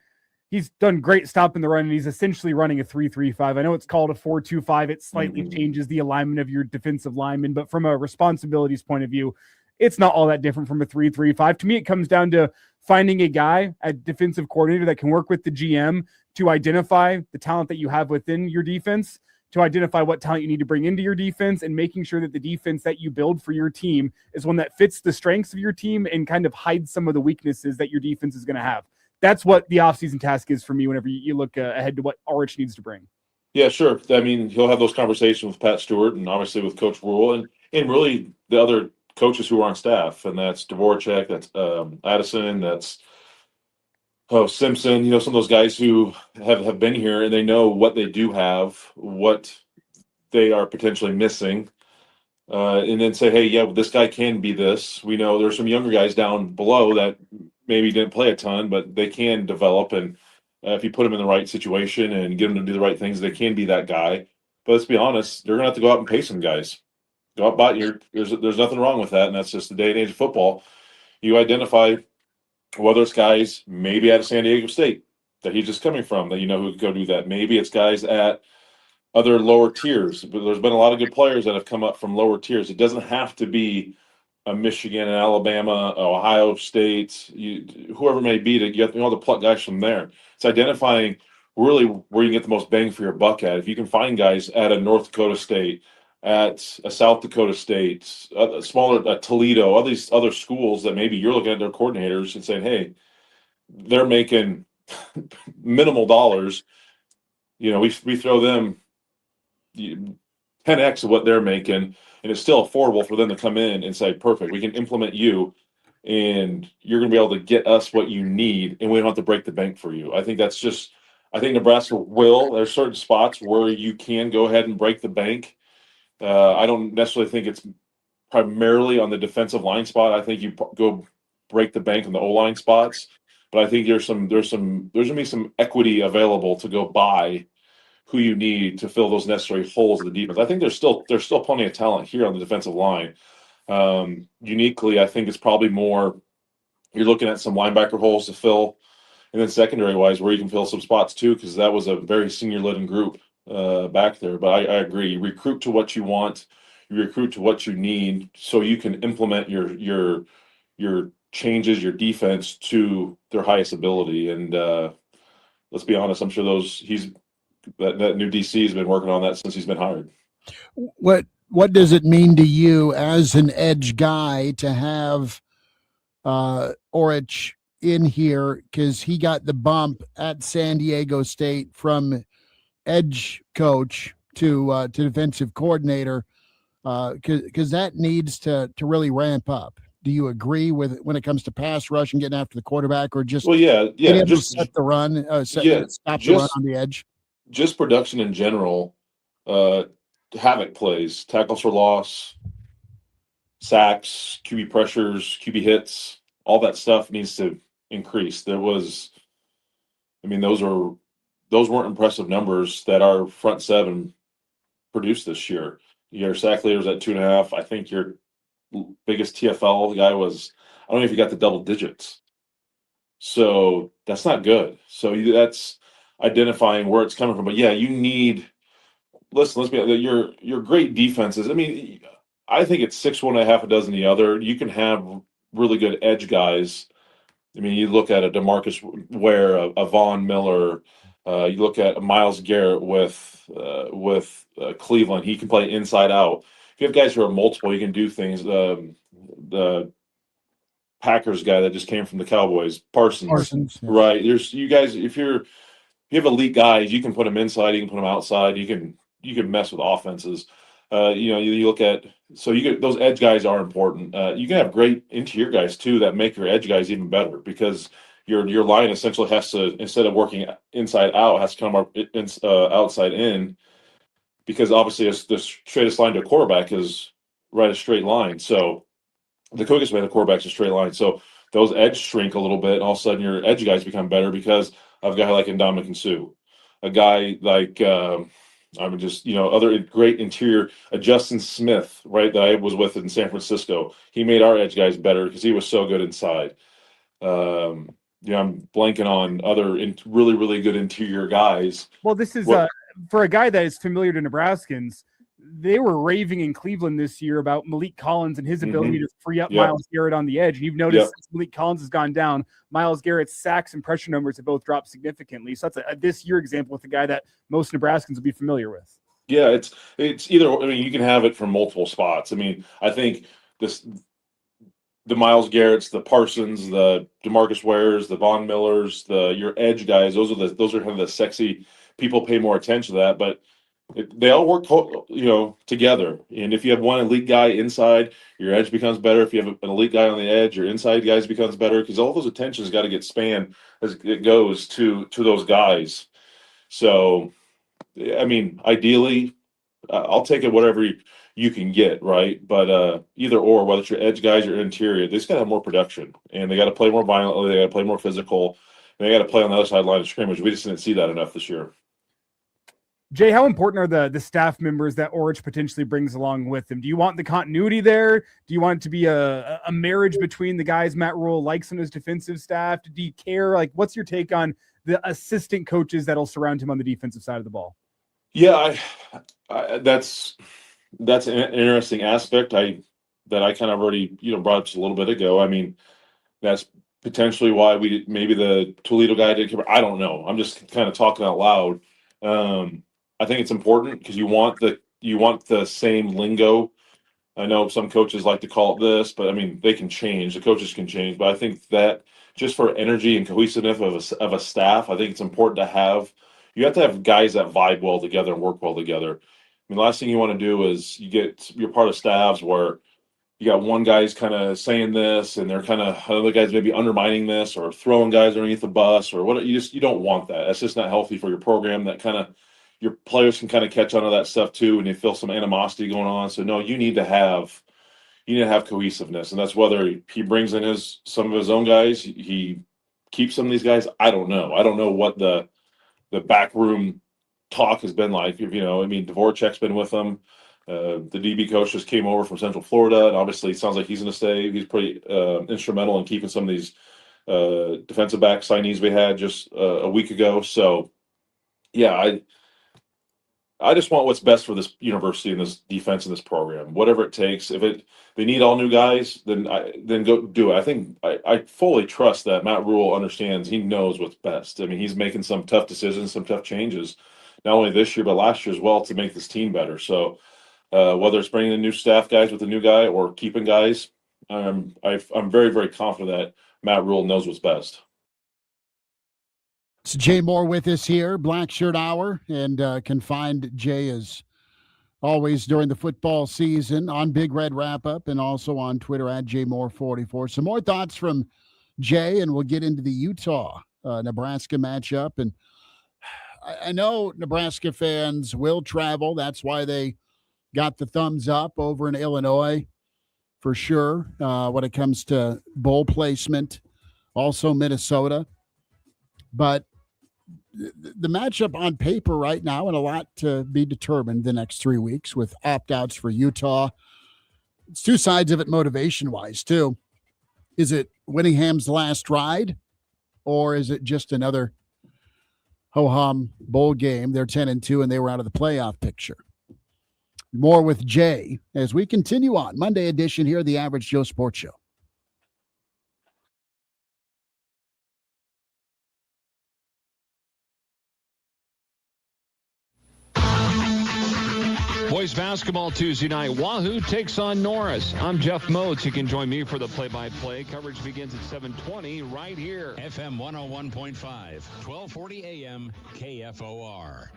he's done great stopping the run, and he's essentially running a 3-3-5. I know it's called a 4-2-5. It slightly changes the alignment of your defensive linemen, but from a responsibilities point of view, it's not all that different from a 3-3-5. To me, it comes down to finding a guy, a defensive coordinator that can work with the GM to identify the talent that you have within your defense, to identify what talent you need to bring into your defense, and making sure that the defense that you build for your team is one that fits the strengths of your team and kind of hides some of the weaknesses that your defense is going to have. that's what the offseason task is for me whenever you look ahead to what Ulrich needs to bring. Yeah, sure. I mean, he'll have those conversations with Pat Stewart and obviously with Coach Rule and really the other coaches who are on staff, and that's Dvorak, that's Addison, that's Simpson, some of those guys who have been here and they know what they do have, what they are potentially missing, and then say, hey, yeah, this guy can be this. We know there's some younger guys down below that maybe didn't play a ton, but they can develop, and if you put them in the right situation and get them to do the right things, they can be that guy. But let's be honest, they're going to have to go out and pay some guys. Go out, buy there's nothing wrong with that, and that's just the day and age of football. You identify whether it's guys maybe out of San Diego State that he's just coming from, that who could go do that. Maybe it's guys at other lower tiers, but there's been a lot of good players that have come up from lower tiers. It doesn't have to be a Michigan, and Alabama, Ohio State, whoever it may be, to get to pluck guys from there. It's identifying really where you can get the most bang for your buck at. If you can find guys at a North Dakota State, at a South Dakota State, a smaller Toledo, all these other schools that maybe you're looking at their coordinators and saying, hey, they're making minimal dollars. We throw them 10x of what they're making, and it's still affordable for them to come in and say, perfect, we can implement you, and you're going to be able to get us what you need, and we don't have to break the bank for you. I think Nebraska will. There's certain spots where you can go ahead and break the bank. I don't necessarily think it's primarily on the defensive line spot. I think you go break the bank on the O-line spots, but I think there's going to be some equity available to go buy who you need to fill those necessary holes in the defense. I think there's still plenty of talent here on the defensive line. Uniquely, I think it's probably more you're looking at some linebacker holes to fill, and then secondary wise where you can fill some spots too, because that was a very senior laden group back there. But I agree. You recruit to what you want, you recruit to what you need, so you can implement your changes, your defense to their highest ability. And let's be honest, I'm sure that new DC has been working on that since he's been hired. What does it mean to you as an edge guy to have Ulrich in here, because he got the bump at San Diego State from edge coach to defensive coordinator, because that needs to really ramp up. Do you agree with it when it comes to pass rush and getting after the quarterback, or just just set the run, stop the run on the edge? Just production in general, havoc plays, tackles for loss, sacks, QB pressures, QB hits, all that stuff needs to increase. Those weren't impressive numbers that our front seven produced this year. Your sack leader's at 2.5. I think your biggest TFL, the guy was, I don't know if you got the double digits. So that's not good. So that's identifying where it's coming from. But yeah, you need, let's be your great defenses. I mean, I think it's 6 1, half a dozen the other. You can have really good edge guys. I mean, you look at a DeMarcus Ware, a Von Miller, you look at Myles Garrett with Cleveland. He can play inside out. If you have guys who are multiple, you can do things. The Packers guy that just came from the Cowboys, Parsons, yeah. Right? There's you guys. If you have elite guys, you can put them inside, you can put them outside. You can mess with offenses. You look at those edge guys are important. You can have great interior guys too that make your edge guys even better, because your line essentially has to, instead of working inside out, has to come up outside in, because obviously the straightest line to a quarterback is right a straight line. So the quickest way to quarterback's a straight line. So those edge shrink a little bit, and all of a sudden your edge guys become better because of a guy like Ndamukong Suh, a guy like other great interior, Justin Smith, right, that I was with in San Francisco. He made our edge guys better because he was so good inside. I'm blanking on other really, really good interior guys. Well, this is for a guy that is familiar to Nebraskans. They were raving in Cleveland this year about Malik Collins and his ability to free up Myles Garrett on the edge. And you've noticed since Malik Collins has gone down, Myles Garrett's sacks and pressure numbers have both dropped significantly. So that's a this year example with a guy that most Nebraskans will be familiar with. Yeah, it's either. I mean, you can have it from multiple spots. I mean, I think the Myles Garretts, the Parsons, the DeMarcus Wares, the Von Millers, your edge guys. Those are kind of the sexy people pay more attention to that, but they all work, together. And if you have one elite guy inside, your edge becomes better. If you have an elite guy on the edge, your inside guys becomes better, because all those attentions got to get spanned as it goes to those guys. So, I mean, ideally, I'll take it whatever you can get, right? But either or, whether it's your edge guys or interior, they just got to have more production, and they got to play more violently. They got to play more physical, and they got to play on the other side line of scrimmage. We just didn't see that enough this year. Jay, how important are the staff members that Orich potentially brings along with him? Do you want the continuity there? Do you want it to be a marriage between the guys Matt Rule likes on his defensive staff? Do you care? Like, what's your take on the assistant coaches that'll surround him on the defensive side of the ball? Yeah, that's an interesting aspect. That I kind of already brought up just a little bit ago. I mean, that's potentially why maybe the Toledo guy did come. I don't know. I'm just kind of talking out loud. I think it's important because you want the same lingo. I know some coaches like to call it this, but I mean, they can change. The coaches can change, but I think that just for energy and cohesiveness of a staff, I think it's important to have. You have to have guys that vibe well together and work well together. I mean, the last thing you want to do is you're part of staffs where you got one guy's kind of saying this and they're kind of other guys maybe undermining this or throwing guys underneath the bus or what. You don't want that. That's just not healthy for your program. That kind of your players can kind of catch on to that stuff too, and you feel some animosity going on. So no, you need to have cohesiveness, and that's whether he brings in some of his own guys, he keeps some of these guys. I don't know what the backroom talk has been like. I mean, Dvorak's been with them. The DB coach just came over from Central Florida, and obviously it sounds like he's going to stay. He's pretty instrumental in keeping some of these defensive back signees we had just a week ago. So, yeah, I just want what's best for this university and this defense and this program. Whatever it takes. If they need all new guys, then go do it. I think I fully trust that Matt Rule understands. He knows what's best. I mean, he's making some tough decisions, some tough changes, not only this year but last year as well, to make this team better. So whether it's bringing in new staff guys with a new guy or keeping guys, I'm very, very confident that Matt Rule knows what's best. It's Jay Moore with us here, Blackshirt Hour, and can find Jay as always during the football season on Big Red Wrap-Up and also on Twitter at JMoore44. Some more thoughts from Jay, and we'll get into the Utah-Nebraska matchup. And I know Nebraska fans will travel. That's why they got the thumbs up over in Illinois for sure when it comes to bowl placement. Also Minnesota. But the matchup on paper right now, and a lot to be determined the next 3 weeks with opt-outs for Utah. It's two sides of it motivation-wise, too. Is it Whittingham's last ride, or is it just another ho-hum bowl game? They're 10-2, and they were out of the playoff picture. More with Jay as we continue on Monday edition here of the Average Joe Sports Show. Boys basketball Tuesday night. Wahoo takes on Norris. I'm Jeff Moats. You can join me for the play-by-play. Coverage begins at 7:20 right here. FM 101.5, 1240 AM, KFOR.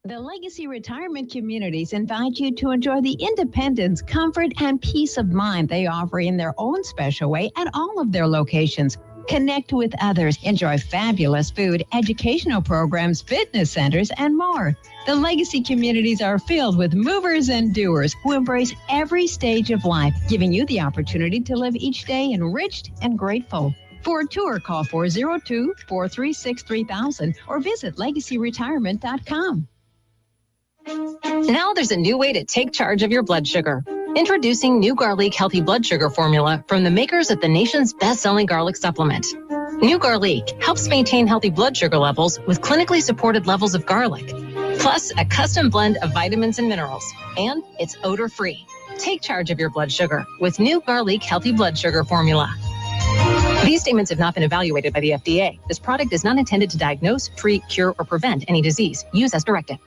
The Legacy Retirement Communities invite you to enjoy the independence, comfort, and peace of mind they offer in their own special way at all of their locations. Connect with others, enjoy fabulous food, educational programs, fitness centers, and more. The Legacy communities are filled with movers and doers who embrace every stage of life, giving you the opportunity to live each day enriched and grateful. For a tour, call 402-436-3000 or visit legacyretirement.com. Now there's a new way to take charge of your blood sugar. Introducing new Garlic Healthy Blood Sugar Formula from the makers of the nation's best-selling garlic supplement. New Garlic helps maintain healthy blood sugar levels with clinically supported levels of garlic, plus a custom blend of vitamins and minerals, and it's odor-free. Take charge of your blood sugar with New Garlic Healthy Blood Sugar Formula. These statements have not been evaluated by the FDA. This product is not intended to diagnose, treat, cure, or prevent any disease. Use as directed.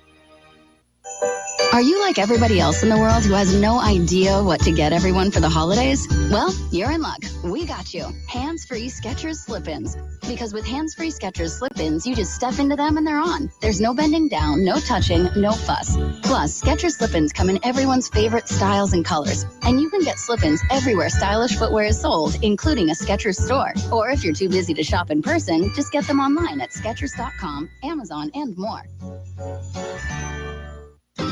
Are you like everybody else in the world who has no idea what to get everyone for the holidays? Well, you're in luck. We got you. Hands-free Skechers slip-ins. Because with hands-free Skechers slip-ins, you just step into them and they're on. There's no bending down, no touching, no fuss. Plus, Skechers slip-ins come in everyone's favorite styles and colors. And you can get slip-ins everywhere stylish footwear is sold, including a Skechers store. Or if you're too busy to shop in person, just get them online at Skechers.com, Amazon, and more.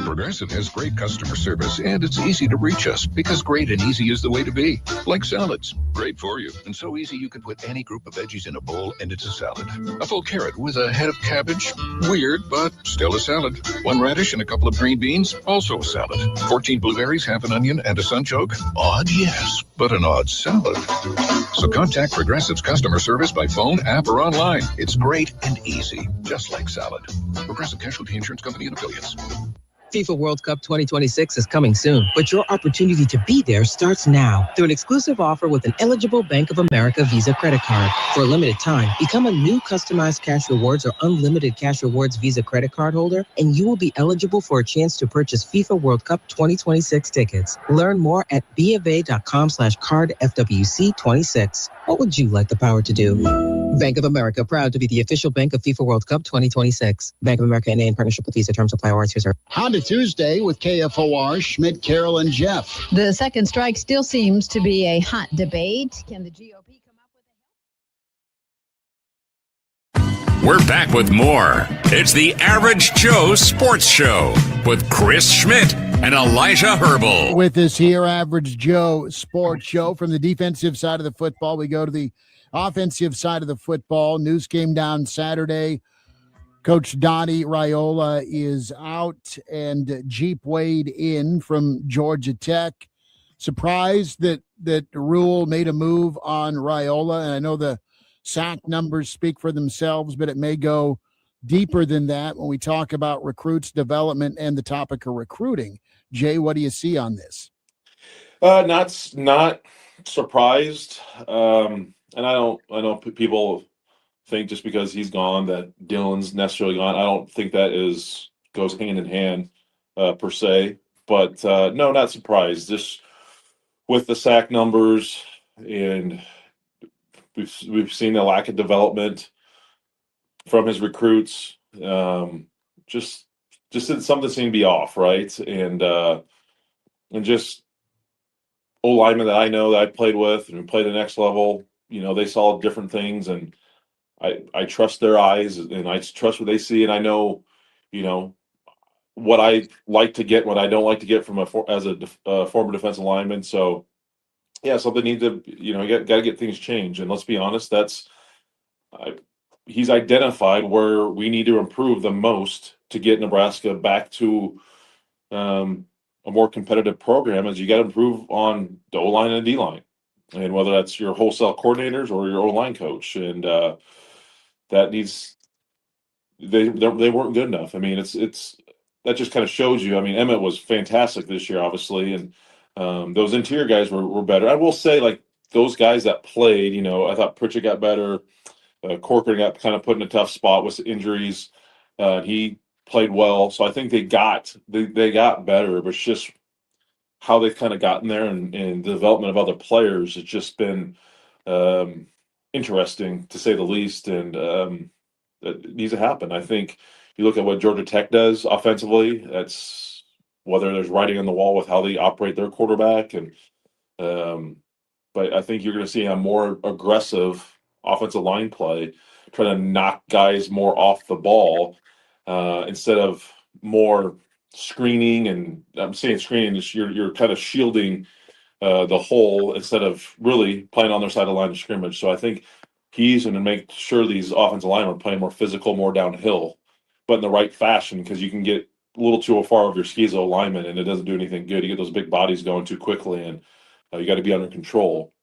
Progressive has great customer service, and it's easy to reach us because great and easy is the way to be. Like salads, great for you, and so easy you can put any group of veggies in a bowl and it's a salad. A full carrot with a head of cabbage, weird, but still a salad. 1 radish and a couple of green beans, also a salad. 14 blueberries, half an onion, and a sunchoke. Odd, yes, but an odd salad. So contact Progressive's customer service by phone, app, or online. It's great and easy, just like salad. Progressive Casualty Insurance Company and Affiliates. FIFA World Cup 2026 is coming soon, but your opportunity to be there starts now through an exclusive offer with an eligible Bank of America Visa credit card. For a limited time, become a new customized cash rewards or unlimited cash rewards Visa credit card holder, and you will be eligible for a chance to purchase FIFA World Cup 2026 tickets. Learn more at BofA.com/cardFWC26. What would you like the power to do? Bank of America, proud to be the official bank of FIFA World Cup 2026. Bank of America NA in partnership with Visa. Terms apply. Warrants reserved. Honda Tuesday with KFOR, Schmidt, Carol, and Jeff. The second strike still seems to be a hot debate. Can the GOP come up with We're back with more. It's the Average Joe Sports Show with Chris Schmidt and Elijah Herbel. With us here, Average Joe Sports Show. From the defensive side of the football, we go to the offensive side of the football. News came down Saturday. Coach Donnie Raiola is out and Jeep Wade in from Georgia Tech. Surprised that Rule made a move on Raiola. And I know the sack numbers speak for themselves, but it may go deeper than that when we talk about recruits development and the topic of recruiting. Jay, what do you see on this? Not surprised. And I know people think just because he's gone that Dylan's necessarily gone. I don't think that goes hand in hand per se. But no, not surprised. Just with the sack numbers, and we've seen a lack of development from his recruits. Just something seemed to be off, right? And just old linemen that I know that I played with and played the next level, they saw different things, and I trust their eyes and I trust what they see, and I know, what I like to get, what I don't like to get from as a former defensive lineman. So, yeah, something needs to, you got to get things changed. And let's be honest, he's identified where we need to improve the most to get Nebraska back to a more competitive program. Is you got to improve on the O-line and D-line, and whether that's your wholesale coordinators or your O-line coach, and that needs they weren't good enough. I mean, it's that just kind of shows you. I mean, Emmett was fantastic this year, obviously, and those interior guys were better. I will say, like, those guys that played, I thought Pritchett got better. Corcoran got kind of put in a tough spot with injuries. He played well, so I think they got better. But it's just how they've kind of gotten there, and the development of other players. It's just been interesting, to say the least, and it needs to happen. I think you look at what Georgia Tech does offensively. That's whether there's writing on the wall with how they operate their quarterback, and but I think you're going to see a more aggressive offensive line play, trying to knock guys more off the ball instead of more screening. And I'm saying screening is you're kind of shielding the hole instead of really playing on their side of the line of scrimmage. So I think he's going to make sure these offensive linemen are playing more physical, more downhill, but in the right fashion, because you can get a little too far of your schizo lineman and it doesn't do anything good. You get those big bodies going too quickly, and you got to be under control.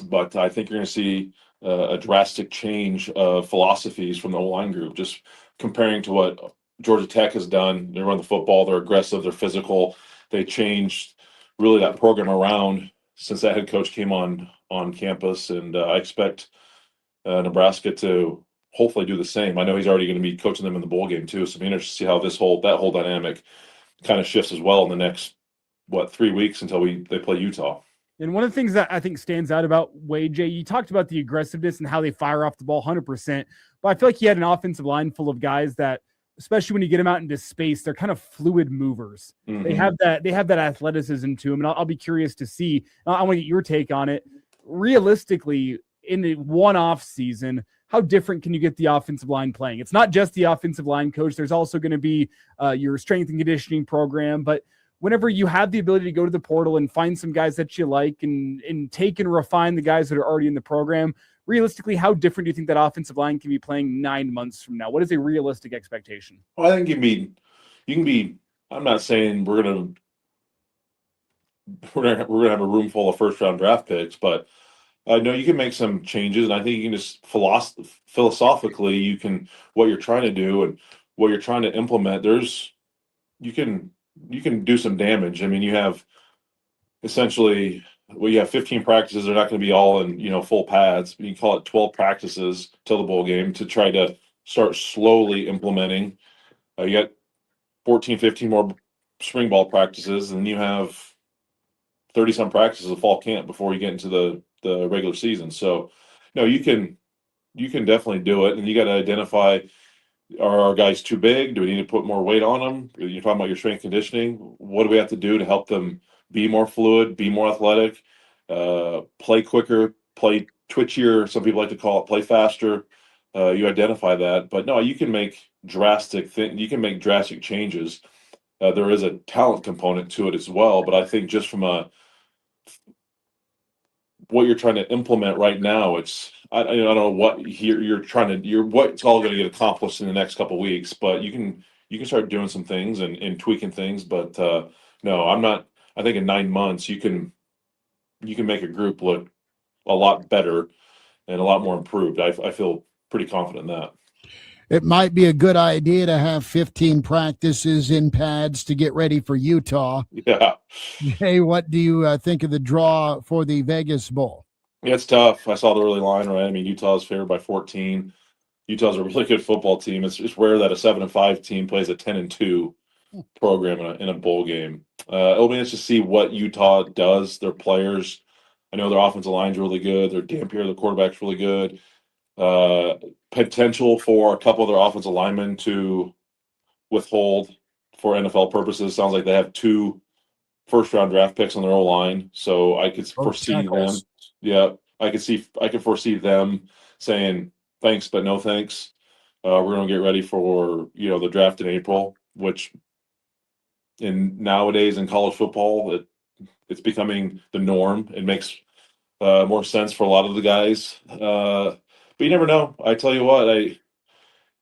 But I think you're going to see a drastic change of philosophies from the O-line group, just comparing to what Georgia Tech has done. They run the football, they're aggressive, they're physical. They changed really that program around since that head coach came on campus, and I expect Nebraska to hopefully do the same. I know he's already going to be coaching them in the bowl game too, so it'll be interesting to see how that whole dynamic kind of shifts as well in the next 3 weeks until they play Utah. And one of the things that I think stands out about Wade, Jay, you talked about the aggressiveness and how they fire off the ball 100%, but I feel like he had an offensive line full of guys that, especially when you get them out into space, they're kind of fluid movers. Mm-hmm. They have that athleticism to them, and I'll be curious to see. I want to get your take on it. Realistically, in the one-off season, how different can you get the offensive line playing? It's not just the offensive line coach. There's also going to be your strength and conditioning program, but whenever you have the ability to go to the portal and find some guys that you like and take and refine the guys that are already in the program, realistically, how different do you think that offensive line can be playing 9 months from now? What is a realistic expectation? Well, I think you can be, I'm not saying we're gonna have a room full of first round draft picks, but I know you can make some changes, and I think you can just philosophically, what you're trying to do and what you're trying to implement, you can do some damage. I mean, you have essentially, you have 15 practices. They're not going to be all in, full pads. You can call it 12 practices till the bowl game to try to start slowly implementing. You got 14, 15 more spring ball practices, and you have 30-some practices of fall camp before you get into the regular season. So, no, you can definitely do it, and you got to identify, are our guys too big? Do we need to put more weight on them? You're talking about your strength conditioning. What do we have to do to help them be more fluid, be more athletic, play quicker, play twitchier? Some people like to call it play faster. You identify that, but no, you can make drastic changes. There is a talent component to it as well, but I think just from what you're trying to implement right now, I don't know what what's all going to get accomplished in the next couple of weeks, but you can start doing some things and tweaking things. But no, I'm not. I think in 9 months you can make a group look a lot better and a lot more improved. I feel pretty confident in that. It might be a good idea to have 15 practices in pads to get ready for Utah. Yeah. Hey, what do you think of the draw for the Vegas Bowl? Yeah, it's tough. I saw the early line, right? I mean, Utah's favored by 14. Utah's a really good football team. It's rare that a 7-5 team plays a 10-2 program in a bowl game. It'll be interesting to see what Utah does. Their players, I know their offensive line's really good. Their Dampier, the quarterback's really good. Potential for a couple of their offensive linemen to withhold for NFL purposes. Sounds like they have 2 first-round draft picks on their O-line, so I could foresee them. Yeah, I could foresee them saying thanks, but no thanks. We're going to get ready for the draft in April, which nowadays in college football it's becoming the norm. It makes more sense for a lot of the guys. But you never know. I tell you what,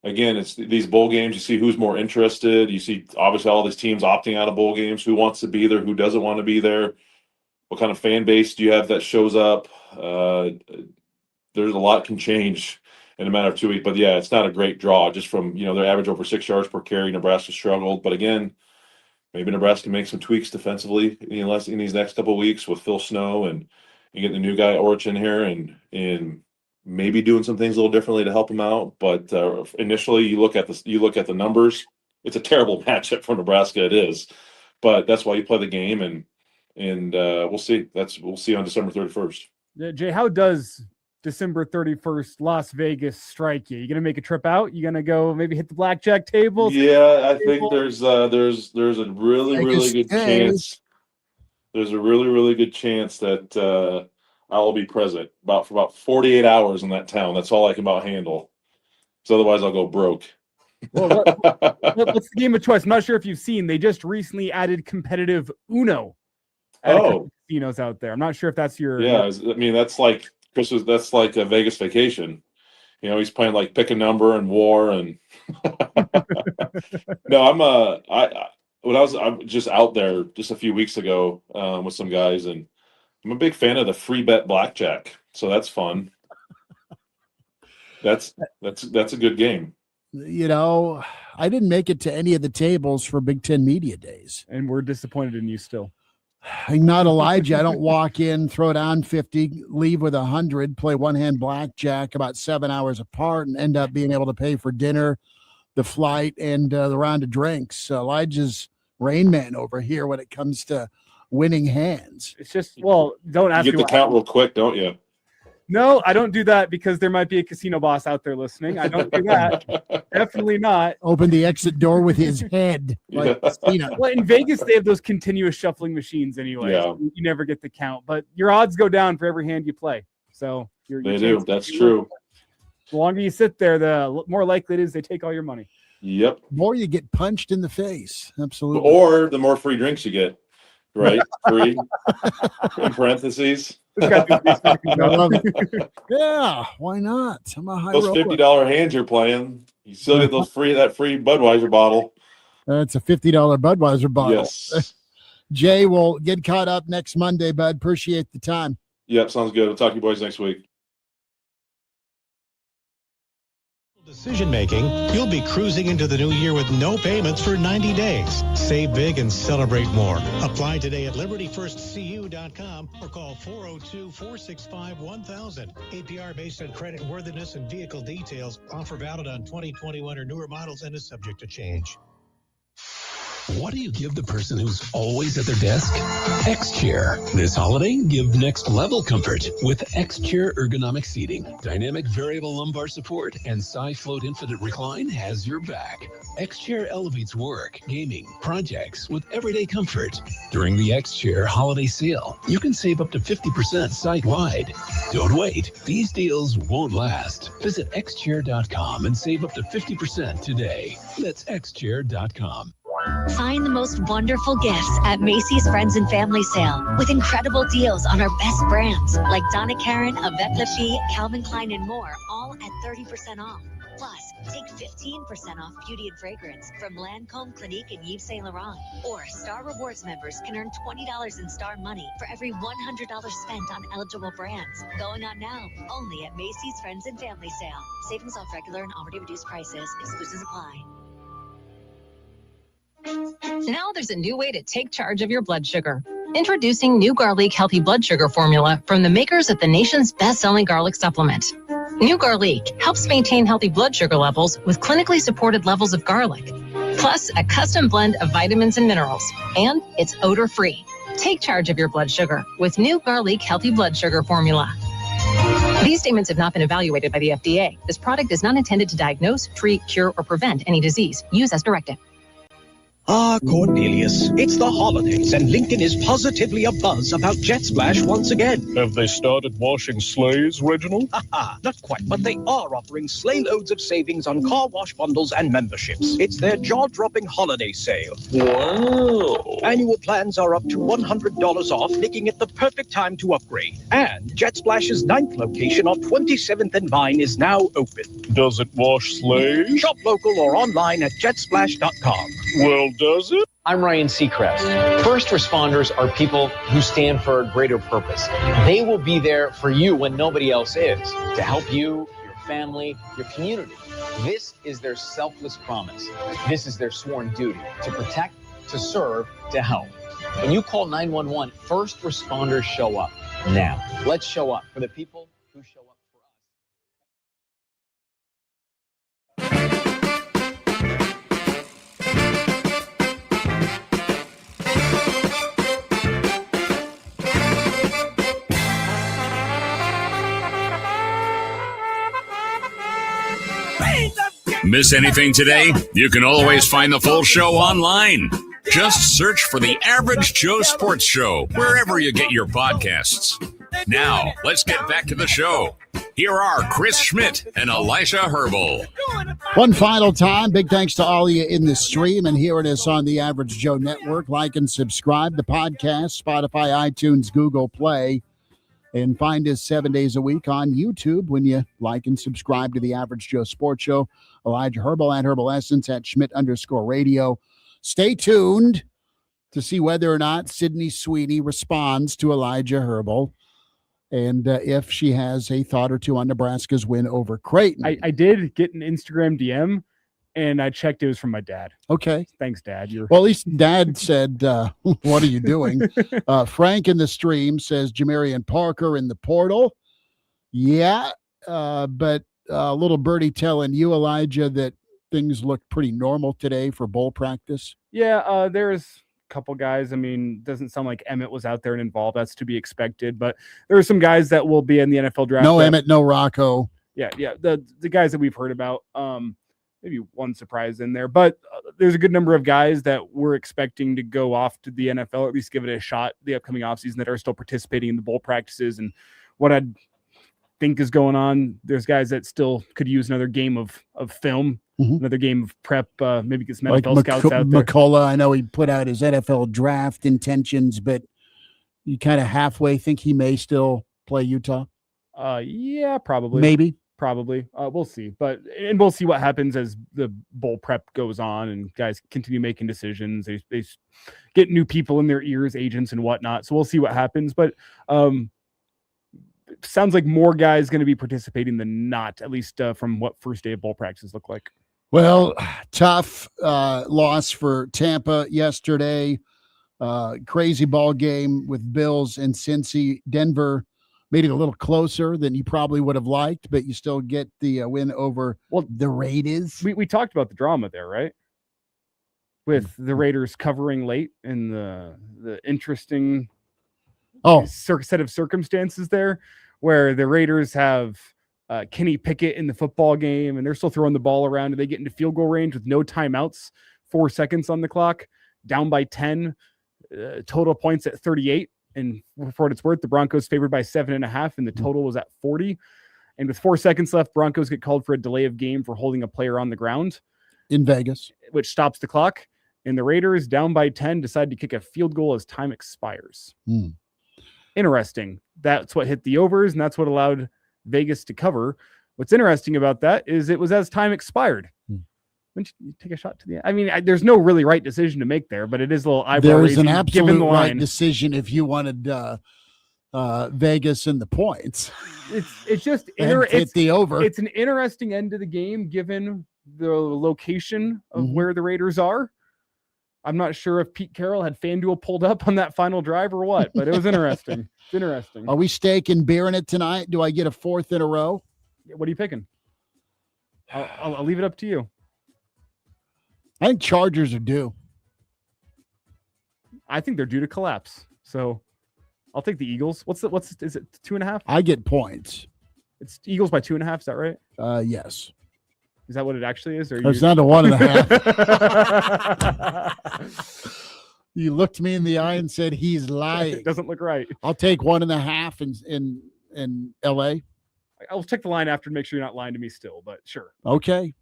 it's these bowl games. You see who's more interested. You see, obviously, all these teams opting out of bowl games. Who wants to be there? Who doesn't want to be there? What kind of fan base do you have that shows up? There's a lot can change in a matter of 2 weeks. But yeah, it's not a great draw. Just from their average over 6 yards per carry. Nebraska struggled, but again, maybe Nebraska makes some tweaks defensively in these next couple of weeks with Phil Snow and you get the new guy Orich in here and maybe doing some things a little differently to help him out. But initially, you look at the numbers. It's a terrible matchup for Nebraska. It is, but that's why you play the game, and we'll see. We'll see on December 31st. Jay, how does December 31st Las Vegas strike you? You gonna make a trip out? You gonna go maybe hit the blackjack table? Yeah, I think there's a really good chance. There's a really good chance that I'll be present for about 48 hours in that town. That's all I can about handle. So otherwise I'll go broke. Well, what's the game of choice? I'm not sure if you've seen, they just recently added competitive Uno at a couple casinos out there. I'm not sure if that's your... Yeah, I mean, that's like Christmas. That's like a Vegas vacation. He's playing like pick a number and war and... No, I'm just out there just a few weeks ago with some guys, and I'm a big fan of the free bet blackjack, so that's fun. That's a good game. I didn't make it to any of the tables for Big Ten Media Days, and we're disappointed in you still. I'm not Elijah. I don't walk in, throw down 50, leave with 100, play one-hand blackjack about 7 hours apart, and end up being able to pay for dinner, the flight, and the round of drinks. Elijah's Rain Man over here when it comes to winning hands. It's just, well, don't ask You me get the count real quick, don't you? No, I don't do that because there might be a casino boss out there listening. I don't do that. Definitely not. Open the exit door with his head. Like, well, in Vegas, they have those continuous shuffling machines anyway. Yeah. So you never get the count, but your odds go down for every hand you play. So They do. That's true. The longer you sit there, the more likely it is they take all your money. Yep. The more you get punched in the face. Absolutely. Or the more free drinks you get. Right? Free. In parentheses. Yeah, why not? I'm a high Those roller. $50 hands you're playing, you still get that free Budweiser bottle. It's a $50 Budweiser bottle. Yes. Jay, will get caught up next Monday, bud. Appreciate the time. Yep, sounds good. I'll talk to you boys next week. Decision making, you'll be cruising into the new year with no payments for 90 days. Save big and celebrate more. Apply today at libertyfirstcu.com or call 402-465-1000. APR based on credit worthiness and vehicle details. Offer valid on 2021 or newer models and is subject to change. What do you give the person who's always at their desk? X-Chair. This holiday, give next level comfort with X-Chair ergonomic seating. Dynamic variable lumbar support and SiFloat Infinite Recline has your back. X-Chair elevates work, gaming, projects with everyday comfort. During the X-Chair holiday sale, you can save up to 50% site-wide. Don't wait. These deals won't last. Visit xchair.com and save up to 50% today. That's xchair.com. Find the most wonderful gifts at Macy's Friends and Family Sale with incredible deals on our best brands like Donna Karan, Yvette Lefebvre, Calvin Klein, and more, all at 30% off. Plus, take 15% off beauty and fragrance from Lancôme, Clinique, and Yves Saint Laurent. Or Star Rewards members can earn $20 in Star Money for every $100 spent on eligible brands. Going on now, only at Macy's Friends and Family Sale. Savings off regular and already reduced prices. Exclusions apply. Now there's a new way to take charge of your blood sugar. Introducing new Garlic Healthy Blood Sugar Formula from the makers of the nation's best-selling garlic supplement. New Garlic helps maintain healthy blood sugar levels with clinically supported levels of garlic, plus a custom blend of vitamins and minerals, and it's odor-free. Take charge of your blood sugar with new Garlic Healthy Blood Sugar Formula. These statements have not been evaluated by the FDA. This product is not intended to diagnose, treat, cure, or prevent any disease. Use as directed. Ah, Cornelius, it's the holidays and Lincoln is positively abuzz about Jet Splash once again. Have they started washing sleighs, Reginald? Not quite, but they are offering sleigh loads of savings on car wash bundles and memberships. It's their jaw-dropping holiday sale. Wow. Annual plans are up to $100 off, making it the perfect time to upgrade. And Jet Splash's 9th location on 27th and Vine is now open. Does it wash sleighs? Shop local or online at jetsplash.com. Well, does it? I'm Ryan Seacrest. First responders are people who stand for a greater purpose. They will be there for you when nobody else is, to help you, your family, your community. This is their selfless promise. This is their sworn duty to protect, to serve, to help. When you call 911, first responders show up. Now, let's show up for the people who show up. Miss anything today? You can always find the full show online. Just search for the Average Joe Sports Show wherever you get your podcasts. Now, let's get back to the show. Here are Chris Schmidt and Elijah Herbel. One final time, big thanks to all of you in the stream and hearing us on the Average Joe Network. Like and subscribe to podcast, Spotify, iTunes, Google Play, and find us 7 days a week on YouTube when you like and subscribe to the Average Joe Sports Show. Elijah Herbel at Herbal Essence at Schmidt_radio. Stay tuned to see whether or not Sydney Sweeney responds to Elijah Herbel and if she has a thought or two on Nebraska's win over Creighton. I did get an Instagram DM, and I checked it was from my dad. Okay. Thanks, Dad. Well, at least Dad said, what are you doing? Frank in the stream says Jamarian Parker in the portal. Yeah, but little birdie telling you, Elijah, that things looked pretty normal today for bowl practice. Yeah, there's a couple guys. I mean, doesn't sound like Emmett was out there and involved. That's to be expected. But there are some guys that will be in the NFL draft. No Emmett, no Rocco. Yeah. The guys that we've heard about. Maybe one surprise in there, but there's a good number of guys that we're expecting to go off to the NFL, or at least give it a shot the upcoming offseason, that are still participating in the bowl practices. And what I think is going on, there's guys that still could use another game of film, another game of prep, maybe get some NFL scouts out there. McCullough, I know he put out his NFL draft intentions, but you kind of halfway think he may still play Utah? Yeah, probably. Maybe. Probably. We'll see. And we'll see what happens as the bowl prep goes on and guys continue making decisions. They get new people in their ears, agents and whatnot. So we'll see what happens. But it sounds like more guys going to be participating than not, at least from what first day of bowl practices look like. Well, tough loss for Tampa yesterday. Crazy ball game with Bills and Cincy. Denver made it a little closer than you probably would have liked, but you still get the win over the Raiders. We talked about the drama there, right? With the Raiders covering late and the interesting set of circumstances there, where the Raiders have Kenny Pickett in the football game, and they're still throwing the ball around, and they get into field goal range with no timeouts, 4 seconds on the clock, down by 10, total points at 38. And for what it's worth, the Broncos favored by 7.5, and the total was at 40. And with 4 seconds left, Broncos get called for a delay of game for holding a player on the ground in Vegas, which stops the clock. And the Raiders, down by 10, decide to kick a field goal as time expires. Interesting. That's what hit the overs, and that's what allowed Vegas to cover. What's interesting about that is it was as time expired. Wouldn't you take a shot to the end? I mean, there's no really right decision to make there, but it is a little eyebrow raising. There is an absolute right decision if you wanted Vegas and the points. It's just it's the over. It's an interesting end to the game given the location of where the Raiders are. I'm not sure if Pete Carroll had FanDuel pulled up on that final drive or what, but it was interesting. It's interesting. Are we steak and beer in it tonight? Do I get a fourth in a row? What are you picking? I'll leave it up to you. I think Chargers are due. I think they're due to collapse. So I'll take the Eagles. Is it 2.5? I get points. It's Eagles by 2.5. Is that right? Yes. Is that what it actually is? Or it's not a 1.5. You looked me in the eye and said he's lying. It doesn't look right. I'll take 1.5 in LA. I'll check the line after to make sure you're not lying to me still, but sure. Okay.